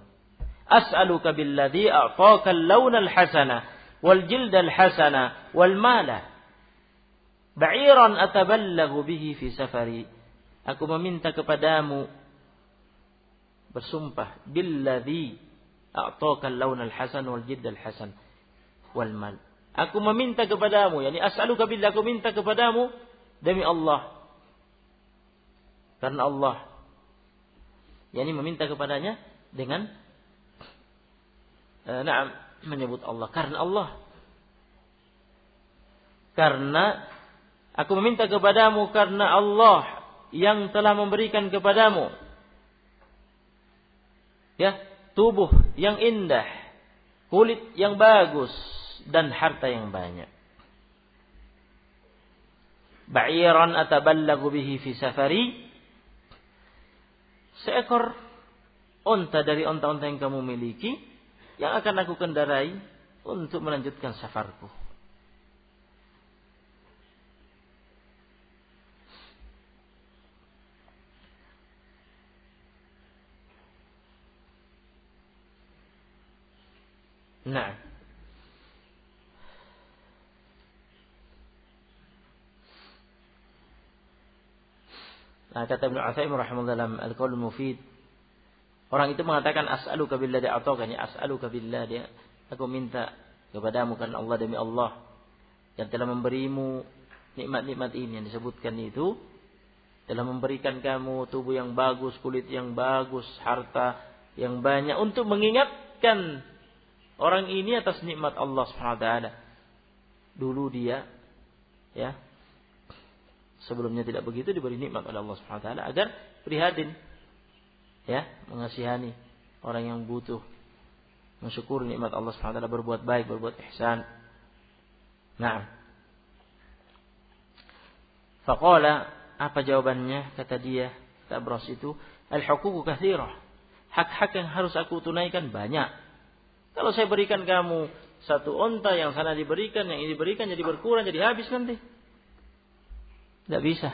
[SPEAKER 1] As'aluka billadhi a'taka al-lawn al-hasana wal jild al-hasana wal mala ba'iran atabalaghu bihi fi safari. Aku meminta kepadamu, bersumpah, billadhi a'taka al-lawn al-hasan wal jild al-hasan wal mal. Aku meminta kepadamu, yakni as'aluka billah, aku minta kepadamu demi Allah. Karena Allah, yakni meminta kepadanya dengan menyebut Allah. Karena Allah. Karena aku meminta kepadamu karena Allah yang telah memberikan kepadamu tubuh yang indah, kulit yang bagus, dan harta yang banyak. Ba'iran ataballagu bihi fi safari, seekor unta dari unta-unta yang kamu miliki yang akan aku kendarai untuk melanjutkan safarku. Nah, kata Ibnu Utsaimin rahimahullah dalam Al-Qaul Mufid, orang itu mengatakan as'aluka billadhi a'taqani, as'aluka billah, dia aku minta kepadamu karena Allah, demi Allah yang telah memberimu nikmat-nikmat ini yang disebutkan itu, telah memberikan kamu tubuh yang bagus, kulit yang bagus, harta yang banyak, untuk mengingatkan orang ini atas nikmat Allah Subhanahu wa taala. Dulu dia sebelumnya tidak begitu, diberi nikmat oleh Allah Subhanahu wa taala agar prihatin, mengasihani orang yang butuh, mensyukuri nikmat Allah Subhanahu wa taala, berbuat baik, berbuat ihsan. Nah, faqala, apa jawabannya? Kata dia, kata Abras itu, al-huququ katsirah, hak-hak yang harus aku tunaikan banyak. Kalau saya berikan kamu satu unta, yang sana diberikan, yang ini diberikan, jadi berkurang, jadi habis nanti. Tidak bisa.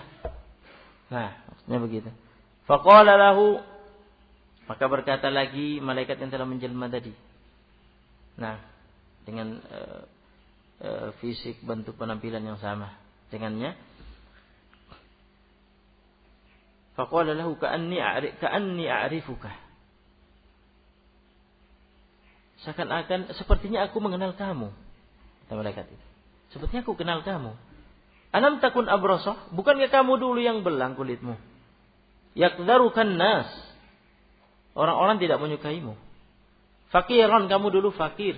[SPEAKER 1] Nah, maksudnya begitu. Faqala lahu, maka berkata lagi malaikat yang telah menjelma tadi. Nah, dengan fisik, bentuk penampilan yang sama dengannya. Faqala lahu ka'anni a'rifuka. Seakan-akan sepertinya aku mengenal kamu. Kata malaikat itu. Sepertinya aku kenal kamu. Alam takun abrasah, bukankah kamu dulu yang belang kulitmu? Yakdarukan nas, orang-orang tidak menyukaimu. Fakiran, kamu dulu fakir,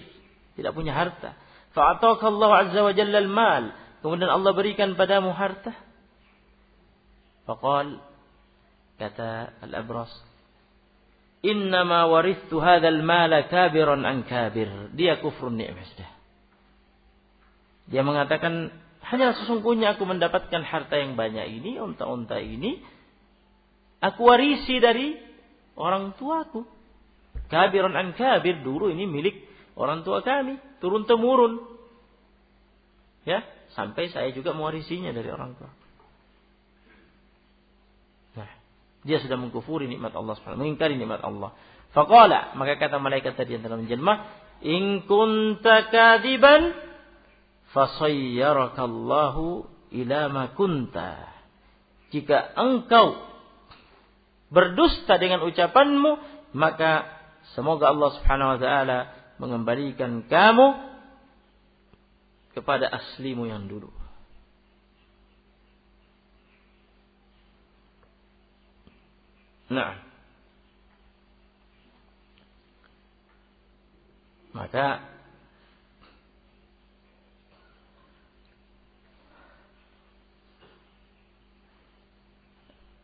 [SPEAKER 1] tidak punya harta. Fa'ataka Allah azza wa jalla al-mal, kemudian Allah berikan padamu harta. Faqal, kata al-abras, innama warithu hadzal mala kabiran an kabir. Dia kufrun ni'mah sudah. Dia mengatakan, hanya sesungguhnya aku mendapatkan harta yang banyak ini, unta-unta ini, aku warisi dari orang tuaku. Kabiran an kabir, dulu ini milik orang tua kami, turun temurun. Sampai saya juga mewarisinya dari orang tua. Dia sudah mengkufuri nikmat Allah SWT, mengingkari nikmat Allah. Faqala, maka kata malaikat tadi yang telah menjelma, in kunta kadiban fasayyarakallahu ila ma kunta. Jika engkau berdusta dengan ucapanmu, maka semoga Allah Subhanahu wa taala mengembalikan kamu kepada aslimu yang dulu. Nah, maka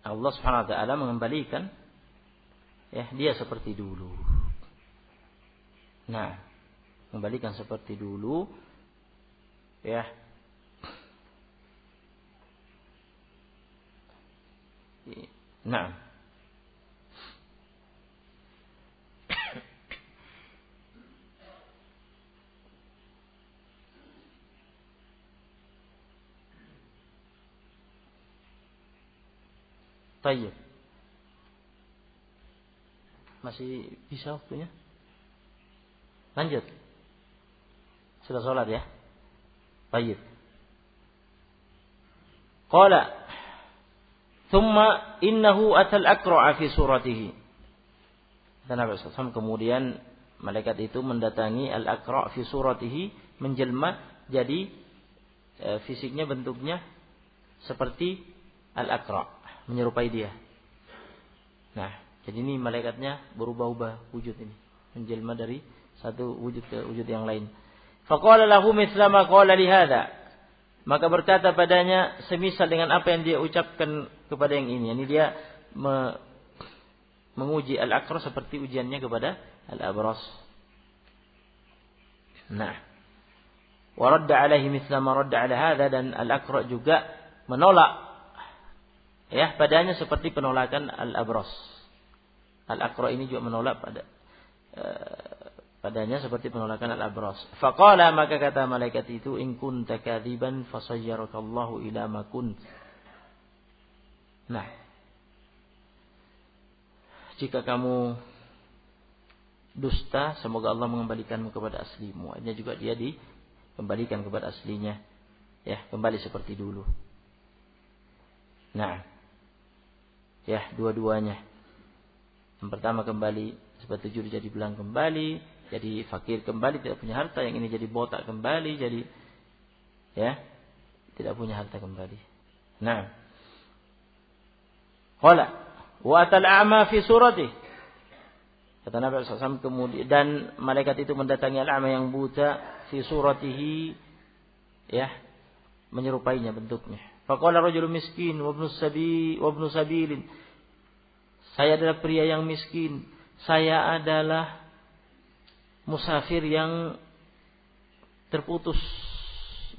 [SPEAKER 1] Allah Subhanahu wa taala mengembalikan dia seperti dulu. Nah, mengembalikan seperti dulu Nah, Baik. Masih bisa waktunya? Lanjut. Sudah sholat ya? Baik. Qala thumma innahu atal aqra'a fi suratihi. Dan Nabi SAW kemudian malaikat itu mendatangi al-aqra' fi suratihi, menjelma jadi fisiknya, bentuknya seperti al-aqra', menyerupai dia. Nah, jadi ini malaikatnya berubah-ubah wujud ini, menjelma dari satu wujud ke wujud yang lain. Faqala lahu mithla ma qala li hadza. Maka berkata padanya semisal dengan apa yang dia ucapkan kepada yang ini. Yani dia menguji al-aqra seperti ujiannya kepada al-abras. Nah, wa radda alaihi mithla ma radda ala hadza, dan al-aqra juga menolak ya padanya seperti penolakan al-abras. Al-aqra ini juga menolak padanya seperti penolakan al-abras. Faqala, maka kata malaikat itu, in kunta kadziban fasayyarakallahu ila ma kunt. Nah, jika kamu dusta, semoga Allah mengembalikanmu kepada aslimu. Artinya juga dia dikembalikan kepada aslinya. Ya, kembali seperti dulu. Nah, ya dua-duanya. Yang pertama kembali seperti juri jadi belang kembali, jadi fakir kembali, tidak punya harta. Yang ini jadi botak kembali, jadi ya tidak punya harta kembali. Nah, qala wa atal a'ma fi surati. Kata Nabi SAW kemudian, dan malaikat itu mendatangi al-a'ma yang buta fi suratihi, ya menyerupainya bentuknya. Faqala rajulun miskin wa ibnu sabilin. Saya adalah pria yang miskin, saya adalah musafir yang terputus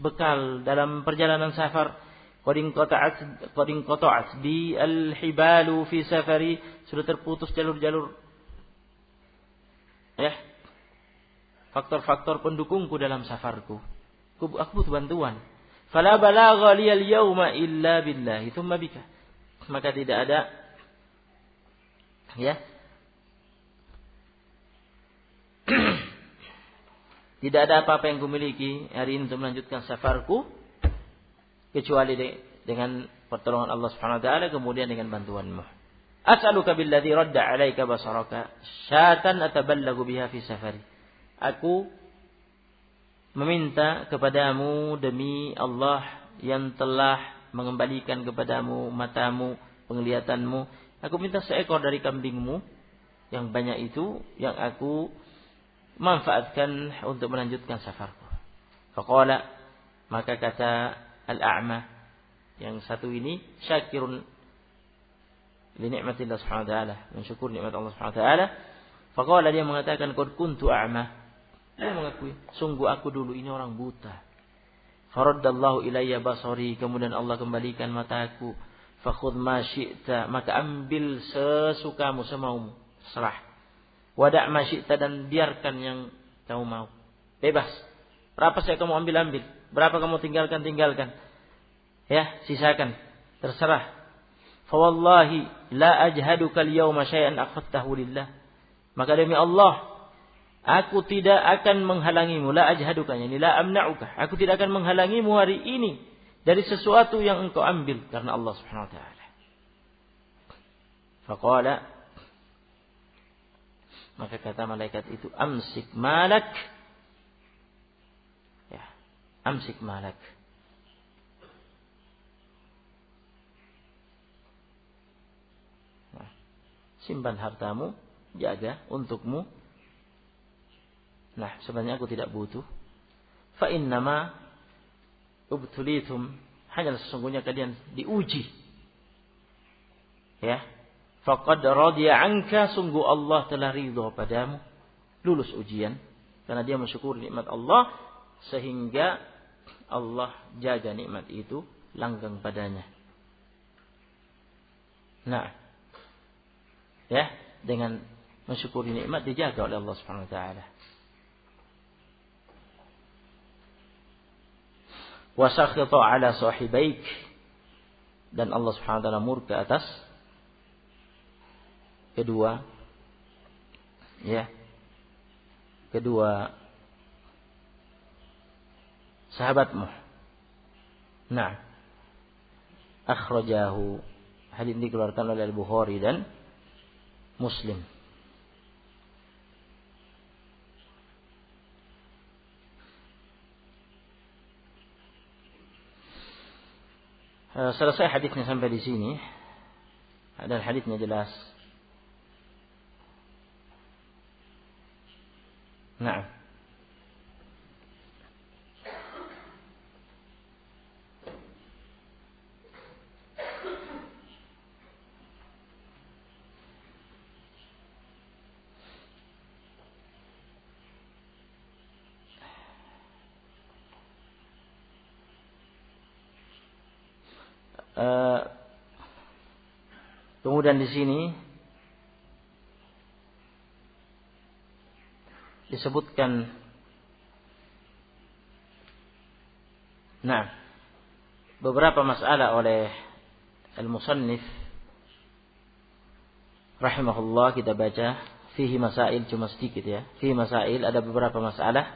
[SPEAKER 1] bekal dalam perjalanan safar. Qadin qata'at bi al-hibalu fi safari, sudah terputus jalur-jalur ya faktor-faktor pendukungku dalam safarku. Aku butuh bantuan. Fala balagha liyal yawma illa billahi thumma bika. Maka tidak ada ya tidak ada apa-apa yang kumiliki hari ini untuk melanjutkan safarku kecuali dengan pertolongan Allah Subhanahu wa taala, kemudian dengan bantuanmu. As'aluka billadzi radda 'alaika basaraka syatan ataballagu biha fi safari. Aku meminta kepadamu demi Allah yang telah mengembalikan kepadamu matamu, penglihatanmu. Aku minta seekor dari kambingmu yang banyak itu, yang aku manfaatkan untuk melanjutkan safarku. Faqala, maka kata al-a'ma yang satu ini, syakirun li ni'matillah subhanahu wa ta'ala, mensyukur nikmat Allah subhanahu wa ta'ala. Faqala, dia mengatakan qad kuntu a'ma. Dia mengakui, sungguh aku dulu ini orang buta. Faraddallahu ilayya basari, kemudian Allah kembalikan mataku. Fakhudh ma syi'ta, maka ambil sesukamu, semaumu, serah. Wada' ma syi'ta, dan biarkan yang kamu mau. Bebas. Berapa saya kamu ambil. Berapa kamu tinggalkan. Ya, sisakan. Terserah. Fa wallahi la ajhaduka al-yawma syai'an akhadtahu lillah. Maka demi Allah, aku tidak akan menghalangimu. La ajhaduka, yani la amna'uka. Aku tidak akan menghalangimu hari ini dari sesuatu yang engkau ambil karena Allah Subhanahu wa taala. Faqala, maka kata malaikat itu, amsik malak. Ya, amsik malak. Nah, simpan hartamu, jaga untukmu. Nah, sebenarnya aku tidak butuh. Fa innama ubtulitum, hanya sesungguhnya kalian diuji. Ya. Faqad radiya anka, sungguh Allah telah ridha padamu. Lulus ujian karena dia mensyukuri nikmat Allah, sehingga Allah jaga nikmat itu langgeng padanya. Nah, ya, dengan mensyukuri nikmat dijaga oleh Allah Subhanahu wa taala. Wa sakhita ala sahibaik, dan Allah Subhanahu wa taala murka atas kedua sahabatmu. Nah, akhrajahu, hadis ini dikeluarkan oleh Al-Bukhari dan Muslim. Selesai hadisnya sampai di sini. Dan hadisnya jelas. Nah. Kemudian di sini disebutkan beberapa masalah oleh al-musannif rahimahullah. Kita baca fihi masail, cuma sedikit ya. Fihi masail, ada beberapa masalah.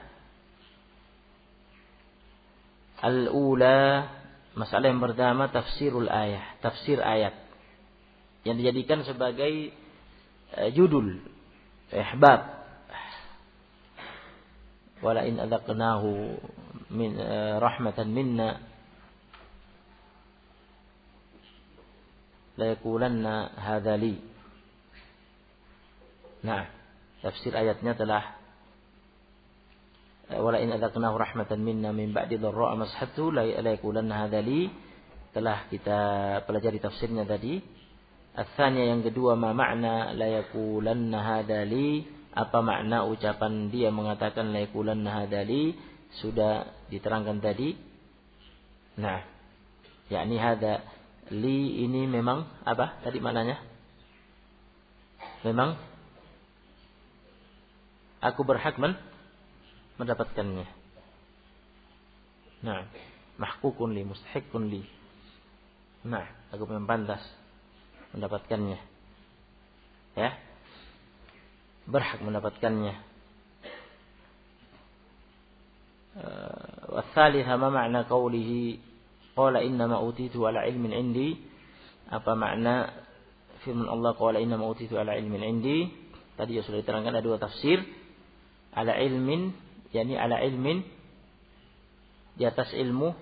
[SPEAKER 1] Al-ula, masalah yang pertama tafsirul ayah, tafsir ayat yang dijadikan sebagai judul ihbab. Wala in adzaqnahu min rahmatan minna la yaqulanna hadza li. Nah, tafsir ayatnya telah wala in adzaqnahu rahmatan minna min ba'di dharra mashathu la yaqulanna hadza li, telah kita pelajari tafsirnya tadi. Asalnya yang kedua, ma makna la yaqulanna hadza li, apa makna ucapan dia mengatakan la yaqulanna hadza li, sudah diterangkan tadi. Nah, yakni hadza li ini memang apa tadi maknanya? Memang aku berhak mendapatkannya. Nah, mahkukun li, mustahiqun li. Nah, aku memang pantas mendapatkannya. Ya. Berhak mendapatkannya. Wasalihah, ma makna qawlihi qala innama utitu ala ilmin indi, apa makna firman Allah qala innama utitu ala ilmin indi. Tadi sudah diterangkan ada dua tafsir. Ala ilmin, yakni ala ilmin di atas ilmu,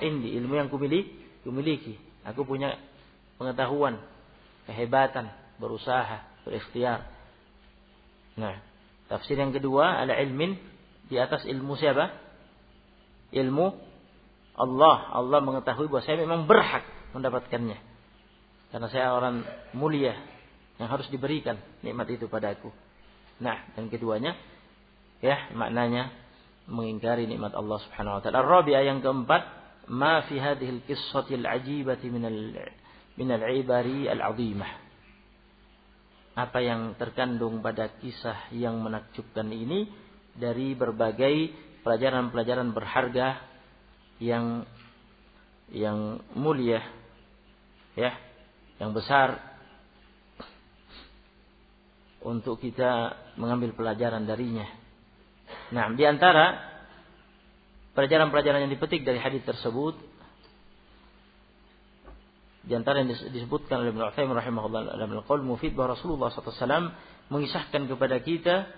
[SPEAKER 1] indi, ilmu yang kumiliki. Aku punya pengetahuan, kehebatan, berusaha, berikhtiar. Nah, tafsir yang kedua, ala ilmin, di atas ilmu siapa? Ilmu Allah. Allah mengetahui bahwa saya memang berhak mendapatkannya. Karena saya orang mulia yang harus diberikan nikmat itu padaku. Nah, dan keduanya, ya, maknanya mengingkari nikmat Allah Subhanahu wa taala. Ar-rabi'ah, yang keempat, ma fi hadhil qissatil ajibati minal ibari al-azimah. Apa yang terkandung pada kisah yang menakjubkan ini dari berbagai pelajaran-pelajaran berharga yang mulia, ya, yang besar untuk kita mengambil pelajaran darinya. Nah, di antara pelajaran-pelajaran yang dipetik dari hadis tersebut, di antara yang disebutkan oleh Ibnu Utsaimin rahimahullah dalam Al-Qaul Mufid, bahwa Rasulullah SAW mengisahkan kepada kita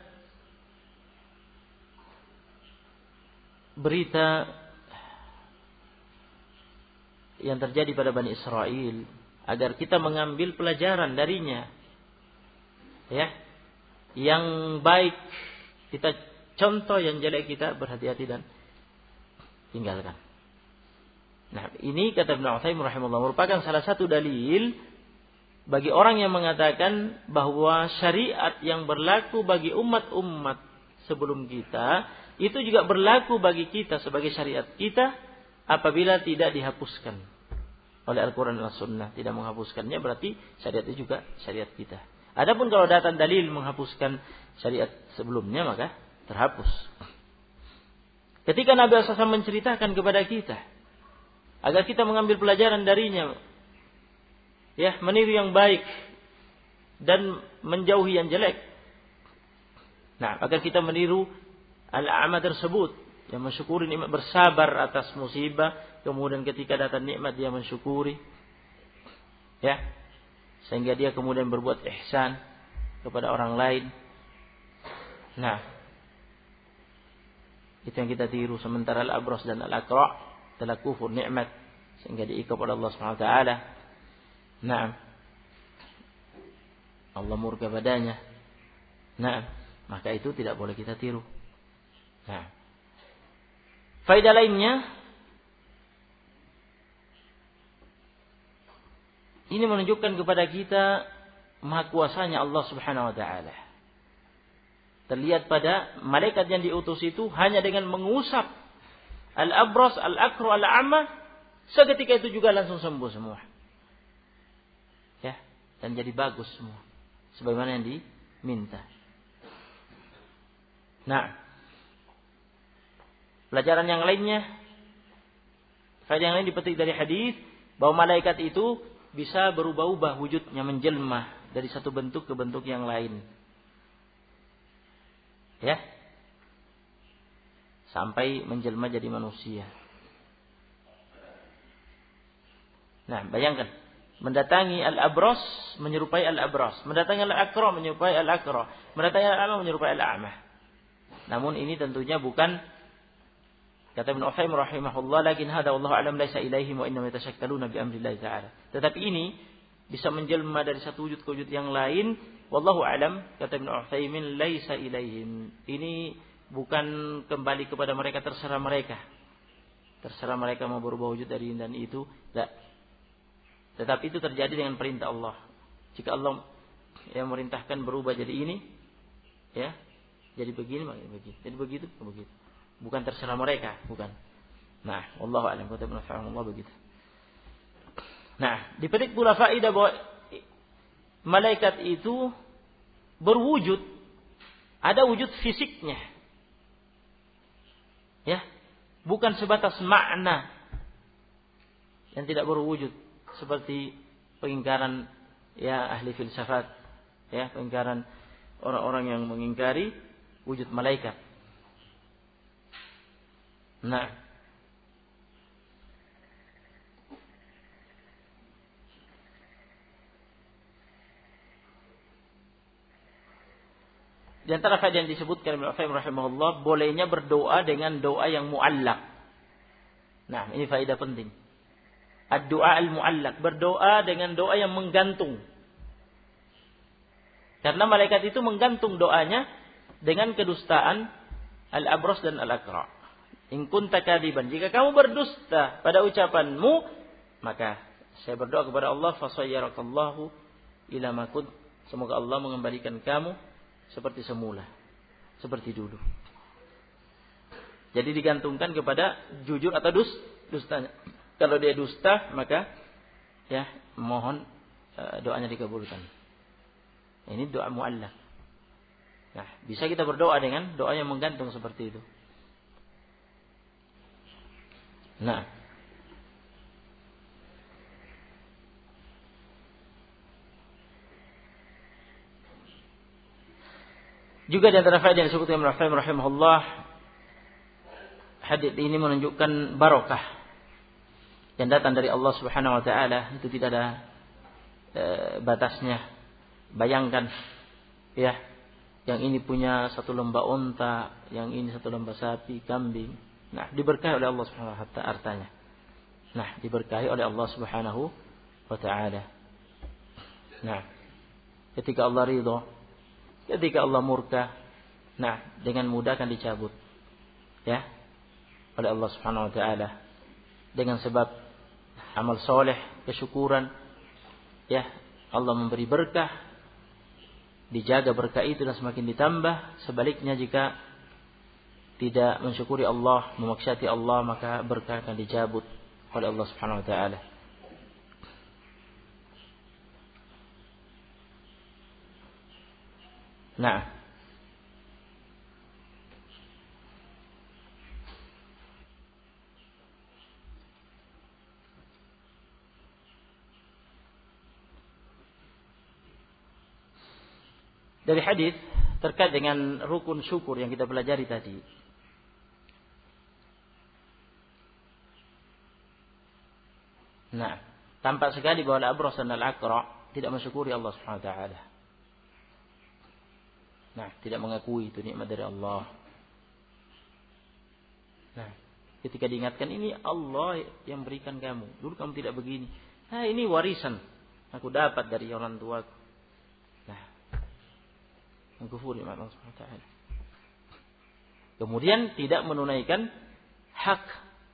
[SPEAKER 1] berita yang terjadi pada Bani Israel agar kita mengambil pelajaran darinya, ya, yang baik kita contoh, yang jelek kita berhati-hati dan tinggalkan. Nah, ini kata Ibnu Utsaimin rahimahullah merupakan salah satu dalil bagi orang yang mengatakan bahwa syariat yang berlaku bagi umat-umat sebelum kita itu juga berlaku bagi kita sebagai syariat kita apabila tidak dihapuskan oleh Al-Quran dan As-Sunnah. Tidak menghapuskannya berarti syariat itu juga syariat kita. Adapun kalau datang dalil menghapuskan syariat sebelumnya, maka terhapus. Ketika Nabi SAW menceritakan kepada kita agar kita mengambil pelajaran darinya, ya, meniru yang baik dan menjauhi yang jelek. Nah, agar kita meniru al-a'ma tersebut yang mensyukuri nikmat, bersabar atas musibah, kemudian ketika datang nikmat dia mensyukuri. Ya. Sehingga dia kemudian berbuat ihsan kepada orang lain. Nah, itu yang kita tiru. Sementara al-abras dan al-aqra' telah kufur nikmat sehingga diikap oleh Allah Subhanahu wa taala. Nah, Allah murka padanya. Nah, maka itu tidak boleh kita tiru. Nah, faedah lainnya, ini menunjukkan kepada kita maha kuasanya Allah Subhanahu wa taala. Terlihat pada malaikat yang diutus itu hanya dengan mengusap al-abras, al-aqra, al-a'ma, seketika itu juga langsung sembuh semua. Ya, dan jadi bagus semua sebagaimana yang diminta. Nah, pelajaran yang lainnya, faedah yang lain dipetik dari hadis bahwa malaikat itu bisa berubah-ubah wujudnya, menjelma dari satu bentuk ke bentuk yang lain. Ya. Sampai menjelma jadi manusia. Nah, bayangkan, mendatangi al-abras menyerupai al-abras, mendatangi al-aqra menyerupai al-aqra, mendatangi al-a'ma menyerupai al-a'ma. Namun ini tentunya bukan, kata Ibnu Utsaimin rahimahullah, lakin hada wallahu a'lam laisa ilaihim wa innama yatashakkaluna bi amrillah ta'ala. Tetapi ini bisa menjelma dari satu wujud ke wujud yang lain, wallahu a'lam, kata Ibnu Utsaimin, laisa ilaihim. Ini bukan kembali kepada mereka, terserah mereka. Terserah mereka mau berubah wujud dari ini dan itu, tidak. Tetapi itu terjadi dengan perintah Allah. Jika Allah yang merintahkan berubah jadi ini, ya, jadi begini, begini, jadi begitu, begitu. Bukan terserah mereka, bukan. Nah, wallahu a'lam, kata Ibnu Utsaimin begitu. Nah, dipetik pula faedah bahwa malaikat itu berwujud, ada wujud fisiknya. Ya, bukan sebatas makna yang tidak berwujud seperti pengingkaran ya ahli filsafat, ya, pengingkaran orang-orang yang mengingkari wujud malaikat. Nah, di antara faedah yang disebutkan oleh Ibnu rahimahullah, bolehnya berdoa dengan doa yang muallaq. Nah, ini faedah penting. Ad-doa al-muallaq, berdoa dengan doa yang menggantung. Karena malaikat itu menggantung doanya dengan kedustaan al-abras dan al-aqra. In kunta kadiban, jika kamu berdusta pada ucapanmu, maka saya berdoa kepada Allah, fasayyarakallahu ila ma kunt, semoga Allah mengembalikan kamu seperti semula, seperti dulu. Jadi digantungkan kepada jujur atau dustanya. Kalau dia dusta, maka ya mohon doanya dikabulkan. Ini doa muallaq. Nah, bisa kita berdoa dengan doa yang menggantung seperti itu. Nah, juga di antara faedah yang disebutkan oleh Ibnu rahimahullah, hadis ini menunjukkan barokah yang datang dari Allah Subhanahu wa taala, itu tidak ada batasnya. Bayangkan ya, yang ini punya satu lembah unta, yang ini satu lembah sapi, kambing. Nah, diberkahi oleh Allah Subhanahu wa taala hartanya. Nah, diberkahi oleh Allah Subhanahu wa taala. Nah, ketika Allah ridha, ketika Allah murka, nah, dengan mudah akan dicabut. Ya, oleh Allah Subhanahu wa taala dengan sebab amal soleh, kesyukuran, ya, Allah memberi berkah, dijaga berkah itu dan semakin ditambah. Sebaliknya jika tidak mensyukuri Allah, memaksiati Allah, maka berkah akan dicabut oleh Allah Subhanahu wa taala. Nah, dari hadis terkait dengan rukun syukur yang kita pelajari tadi. Nah, tampak sekali bahwa Al-Abras dan Al-Aqra tidak mensyukuri Allah Subhanahu wa taala. Nah, tidak mengakui itu nikmat dari Allah. Nah, ketika diingatkan, ini Allah yang berikan kamu. Dulu kamu tidak begini. Nah, ini warisan aku dapat dari orang tuaku. Nah, mengkufuri nikmat Allah Subhanahu wa taala. Kemudian tidak menunaikan hak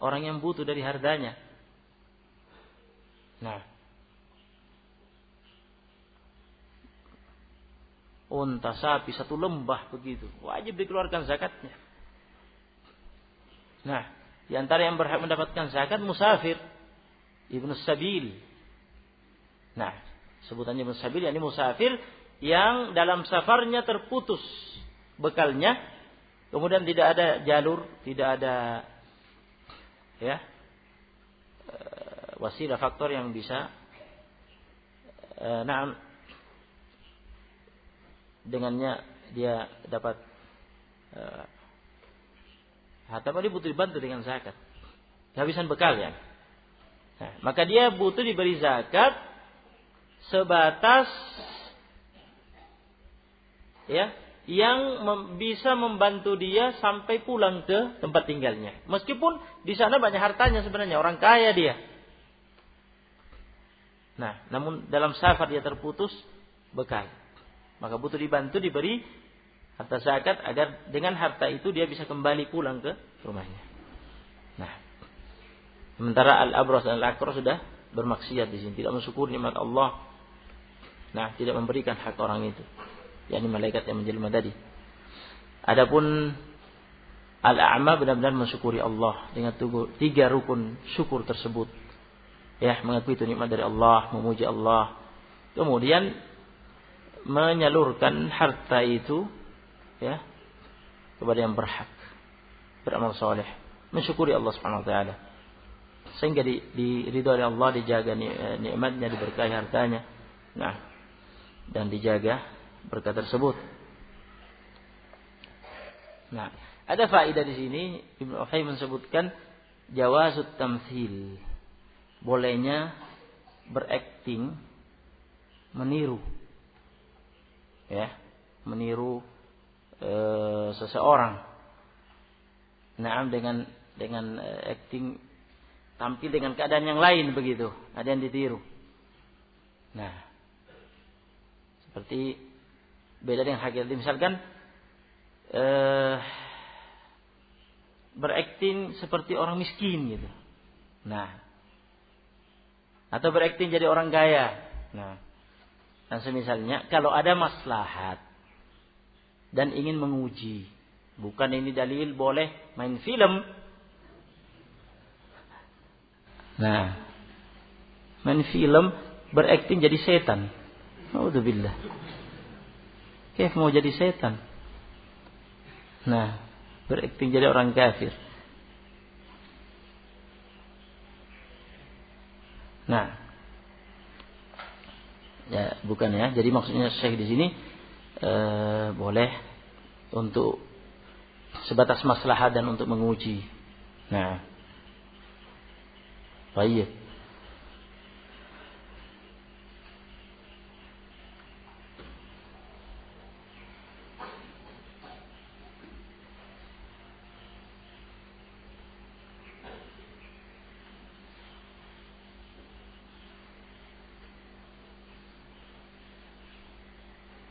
[SPEAKER 1] orang yang butuh dari hartanya. Nah, unta, sapi, satu lembah begitu, wajib dikeluarkan zakatnya. Nah, di antara yang berhak mendapatkan zakat musafir, ibnu sabil. Nah, sebutannya ibnu sabil, yakni musafir yang dalam safarnya terputus bekalnya, kemudian tidak ada jalur, tidak ada wasilah faktor yang bisa dengannya dia dapat tapi dia butuh dibantu dengan zakat. Kehabisan bekal ya. Nah, maka dia butuh diberi zakat sebatas yang bisa membantu dia sampai pulang ke tempat tinggalnya. Meskipun di sana banyak hartanya sebenarnya, orang kaya dia. Nah, namun dalam safar dia terputus bekal. Maka butuh dibantu diberi harta zakat agar dengan harta itu dia bisa kembali pulang ke rumahnya. Nah, sementara Al-Abras dan Al-Aqra sudah bermaksiat di sini, tidak mensyukuri nikmat Allah. Nah, tidak memberikan hak orang itu, yakni malaikat yang menjelma tadi. Adapun Al-A'ma benar-benar mensyukuri Allah dengan 3 rukun syukur tersebut. Mengakui itu nikmat dari Allah, memuji Allah. Kemudian menyalurkan harta itu kepada yang berhak, beramal saleh, mensyukuri Allah Subhanahu wa taala. Sehingga diridhoi oleh Allah, dijaga nikmatnya, diberkahi hartanya. Nah, dan dijaga berkat tersebut. Nah, ada faedah di sini. Ibnu Utsaimin menyebutkan jawazut tamtsil. Bolehnya berakting, meniru. Meniru seseorang. Nah, dengan acting, tampil dengan keadaan yang lain begitu. Ada yang ditiru. Nah, seperti beda dengan hakikat. Misalkan berakting seperti orang miskin gitu. Nah, atau berakting jadi orang kaya. Nah, dan semisalnya, kalau ada maslahat dan ingin menguji, bukan ini dalil boleh main film. Nah, main film berakting jadi setan. Naudzubillah. Kayak mau jadi setan. Nah, berakting jadi orang kafir. Nah, ya bukan ya. Jadi maksudnya Syekh di sini boleh untuk sebatas maslahat dan untuk menguji. Nah, baik.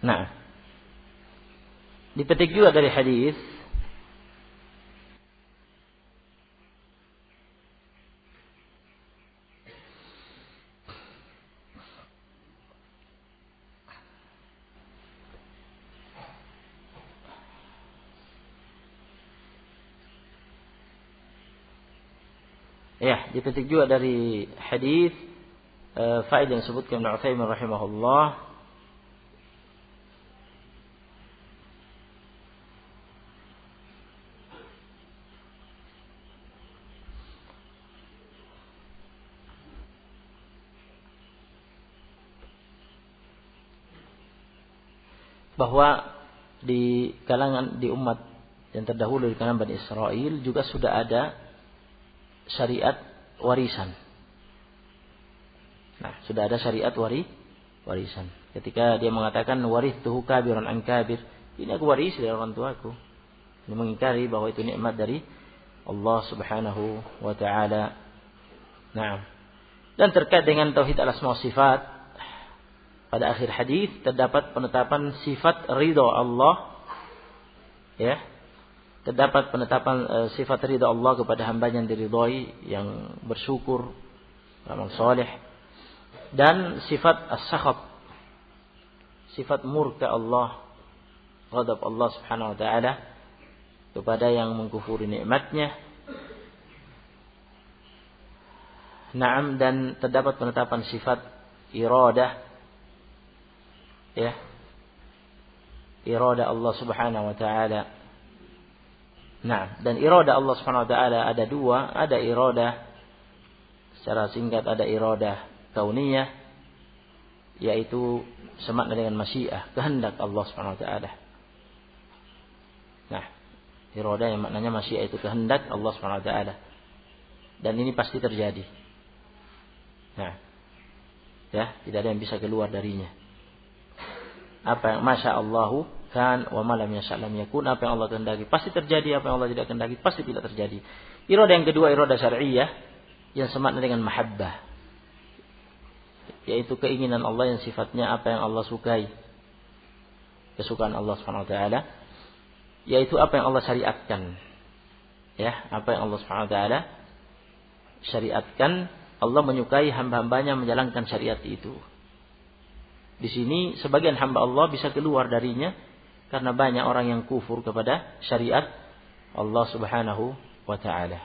[SPEAKER 1] Nah, dipetik juga dari hadis dipetik juga dari hadis faedah yang disebutkan Ibnu Utsaimin rahimahullah. bahwa di kalangan di umat yang terdahulu di kalangan Bani Israel juga sudah ada syariat warisan. Nah, sudah ada syariat warisan. Ketika dia mengatakan warithuhu kabiran an kabir, ini aku warisi dari orang tuaku. Ini mengingkari bahwa itu nikmat dari Allah Subhanahu wa taala. Nah, dan terkait dengan tauhid al-asma wa sifat, pada akhir hadis terdapat penetapan sifat ridha Allah, ya. Terdapat penetapan sifat ridha Allah kepada hamba-Nya yang diridhai, yang bersyukur, amal saleh, dan sifat as-sakhat, sifat murka Allah, ghadab Allah Subhanahu wa taala kepada yang mengkufuri nikmat-Nya. Naam, dan terdapat penetapan sifat iradah, ya, iradah Allah Subhanahu wa taala. Nah, dan iradah Allah Subhanahu wa taala ada dua, ada iradah secara singkat, ada iradah kauniyah, yaitu semakna dengan masyiah, kehendak Allah Subhanahu wa taala. Nah, iradah yang maknanya masyiah itu kehendak Allah Subhanahu wa taala. Dan ini pasti terjadi. Nah, ya, tidak ada yang bisa keluar darinya. Apa yang masyaallahu kan wa ma lam yasha' lam yakun, apa yang Allah kehendaki pasti terjadi, apa yang Allah tidak kehendaki pasti tidak terjadi. Iradah yang kedua, iradah syar'iyyah yang semakna dengan mahabbah, yaitu keinginan Allah yang sifatnya apa yang Allah sukai, kesukaan Allah Subhanahu wa taala, yaitu apa yang Allah syariatkan. Ya, apa yang Allah Subhanahu wa taala syariatkan, Allah menyukai hamba-hambanya menjalankan syariat itu. Di sini sebagian hamba Allah bisa keluar darinya karena banyak orang yang kufur kepada syariat Allah Subhanahu wa taala.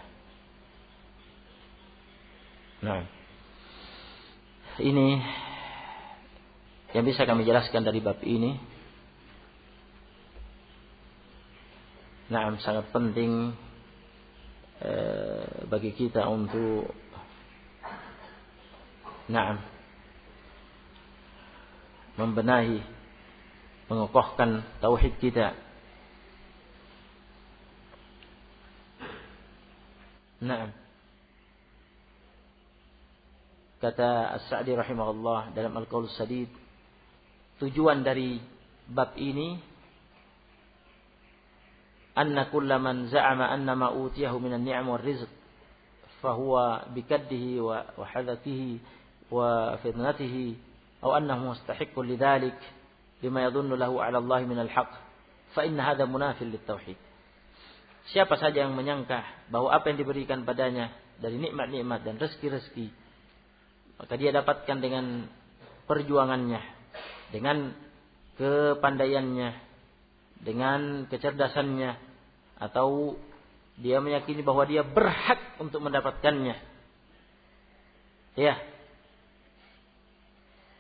[SPEAKER 1] Nah, ini yang bisa kami jelaskan dari bab ini. Nah, sangat penting bagi kita untuk membenahi, mengokohkan tauhid kita. Nah, kata As-Sa'di rahimahullah dalam Al-Qaul Sadid, tujuan dari bab ini anna kullaman za'ama anna ma utiyahu minan ni'am war rizq fahuwa bikaddihi wa hadatihi wa fitnatihi aw annahu mustahiqqun lidzalik bima yadhunnu lahu 'ala Allah min al-haqq fa inna hadha munafil lit-tauhid. Siapa saja yang menyangka bahwa apa yang diberikan padanya dari nikmat-nikmat dan rezeki-rezeki, maka dia dapatkan dengan perjuangannya, dengan kepandaiannya, dengan kecerdasannya, atau dia meyakini bahwa dia berhak untuk mendapatkannya. Ya.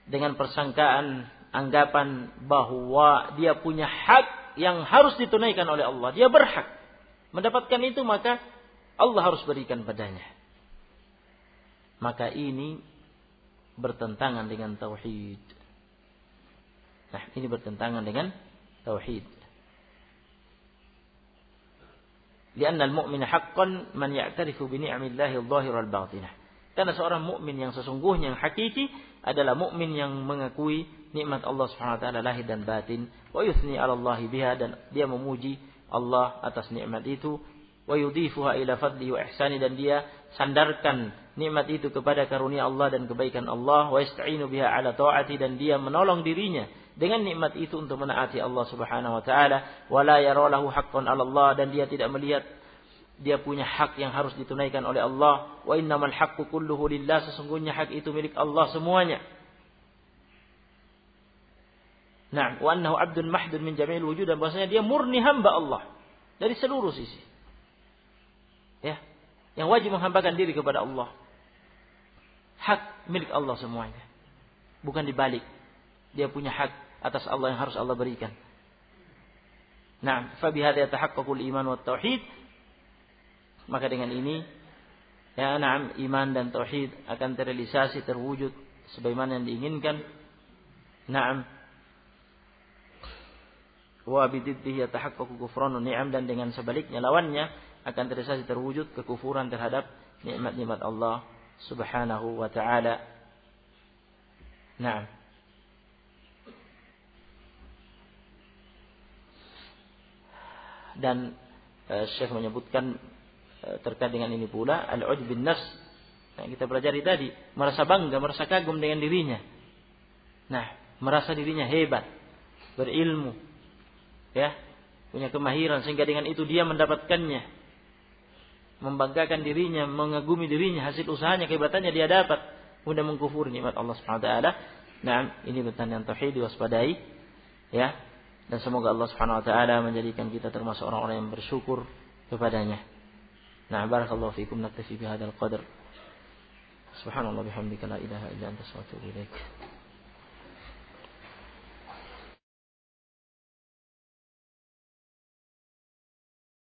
[SPEAKER 1] Dengan persangkaan, anggapan bahwa dia punya hak yang harus ditunaikan oleh Allah. Dia berhak mendapatkan itu, maka Allah harus berikan padanya. Maka ini bertentangan dengan tauhid. Nah, ini bertentangan dengan tauhid. Lianna al-mu'mina haqqan man ya'tarifu bi ni'amillahi adh-dhahirah wal-batinah. Karena seorang mukmin yang sesungguhnya, yang hakiki, adalah mukmin yang mengakui nikmat Allah Subhanahu wa taala lahir dan batin, wa yuthni 'ala Allah biha, dan dia memuji Allah atas nikmat itu, wa yudhifuha ila fadli wa ihsani, dan dia sandarkan nikmat itu kepada karunia Allah dan kebaikan Allah, wa yasta'inu biha 'ala ta'ati, dan dia menolong dirinya dengan nikmat itu untuk menaati Allah Subhanahu wa taala, wa la yara lahu haqqan 'ala Allah, dan dia tidak melihat dia punya hak yang harus ditunaikan oleh Allah. Wa innamal haqqu kulluhu lillah, sesungguhnya hak itu milik Allah semuanya. Nah, wa annahu 'abdun mahdun min jami'il wujud, dan bahwasanya dia murni hamba Allah dari seluruh sisi. Ya, yang wajib menghambakan diri kepada Allah. Hak milik Allah semuanya. Bukan dibalik. Dia punya hak atas Allah yang harus Allah berikan. Nah, fa bihadza yatahaqqaqul iman wat tauhid. Maka dengan ini, ya, na'am, iman dan tauhid akan terrealisasi, terwujud sebagaimana yang diinginkan. Na'am. Wa bididdihi yatahaqqaqu kufranu ni'am, dan dengan sebaliknya lawannya akan terwujud kekufuran terhadap nikmat-nikmat Allah Subhanahu wa taala. Naam. Dan Syekh menyebutkan terkait dengan ini pula al-ujb bin nafs. Nah, kita pelajari tadi, merasa bangga, merasa kagum dengan dirinya. Nah, merasa dirinya hebat, berilmu, ya, punya kemahiran, sehingga dengan itu dia mendapatkannya, membanggakan dirinya, mengagumi dirinya, hasil usahanya, kehebatannya dia dapat, kemudian mengkufuri nikmat Allah Subhanahu wa taala. Nah, ini pertanyaan tauhid, diwaspadai, ya. Dan semoga Allah Subhanahu wa taala menjadikan kita termasuk orang-orang yang bersyukur kepadanya. Nah, barakallahu fikum, naktafi bihadzal qadar. Subhanallah bihamdika la ilaha illa anta astaghfiruka wa atubu ilaik.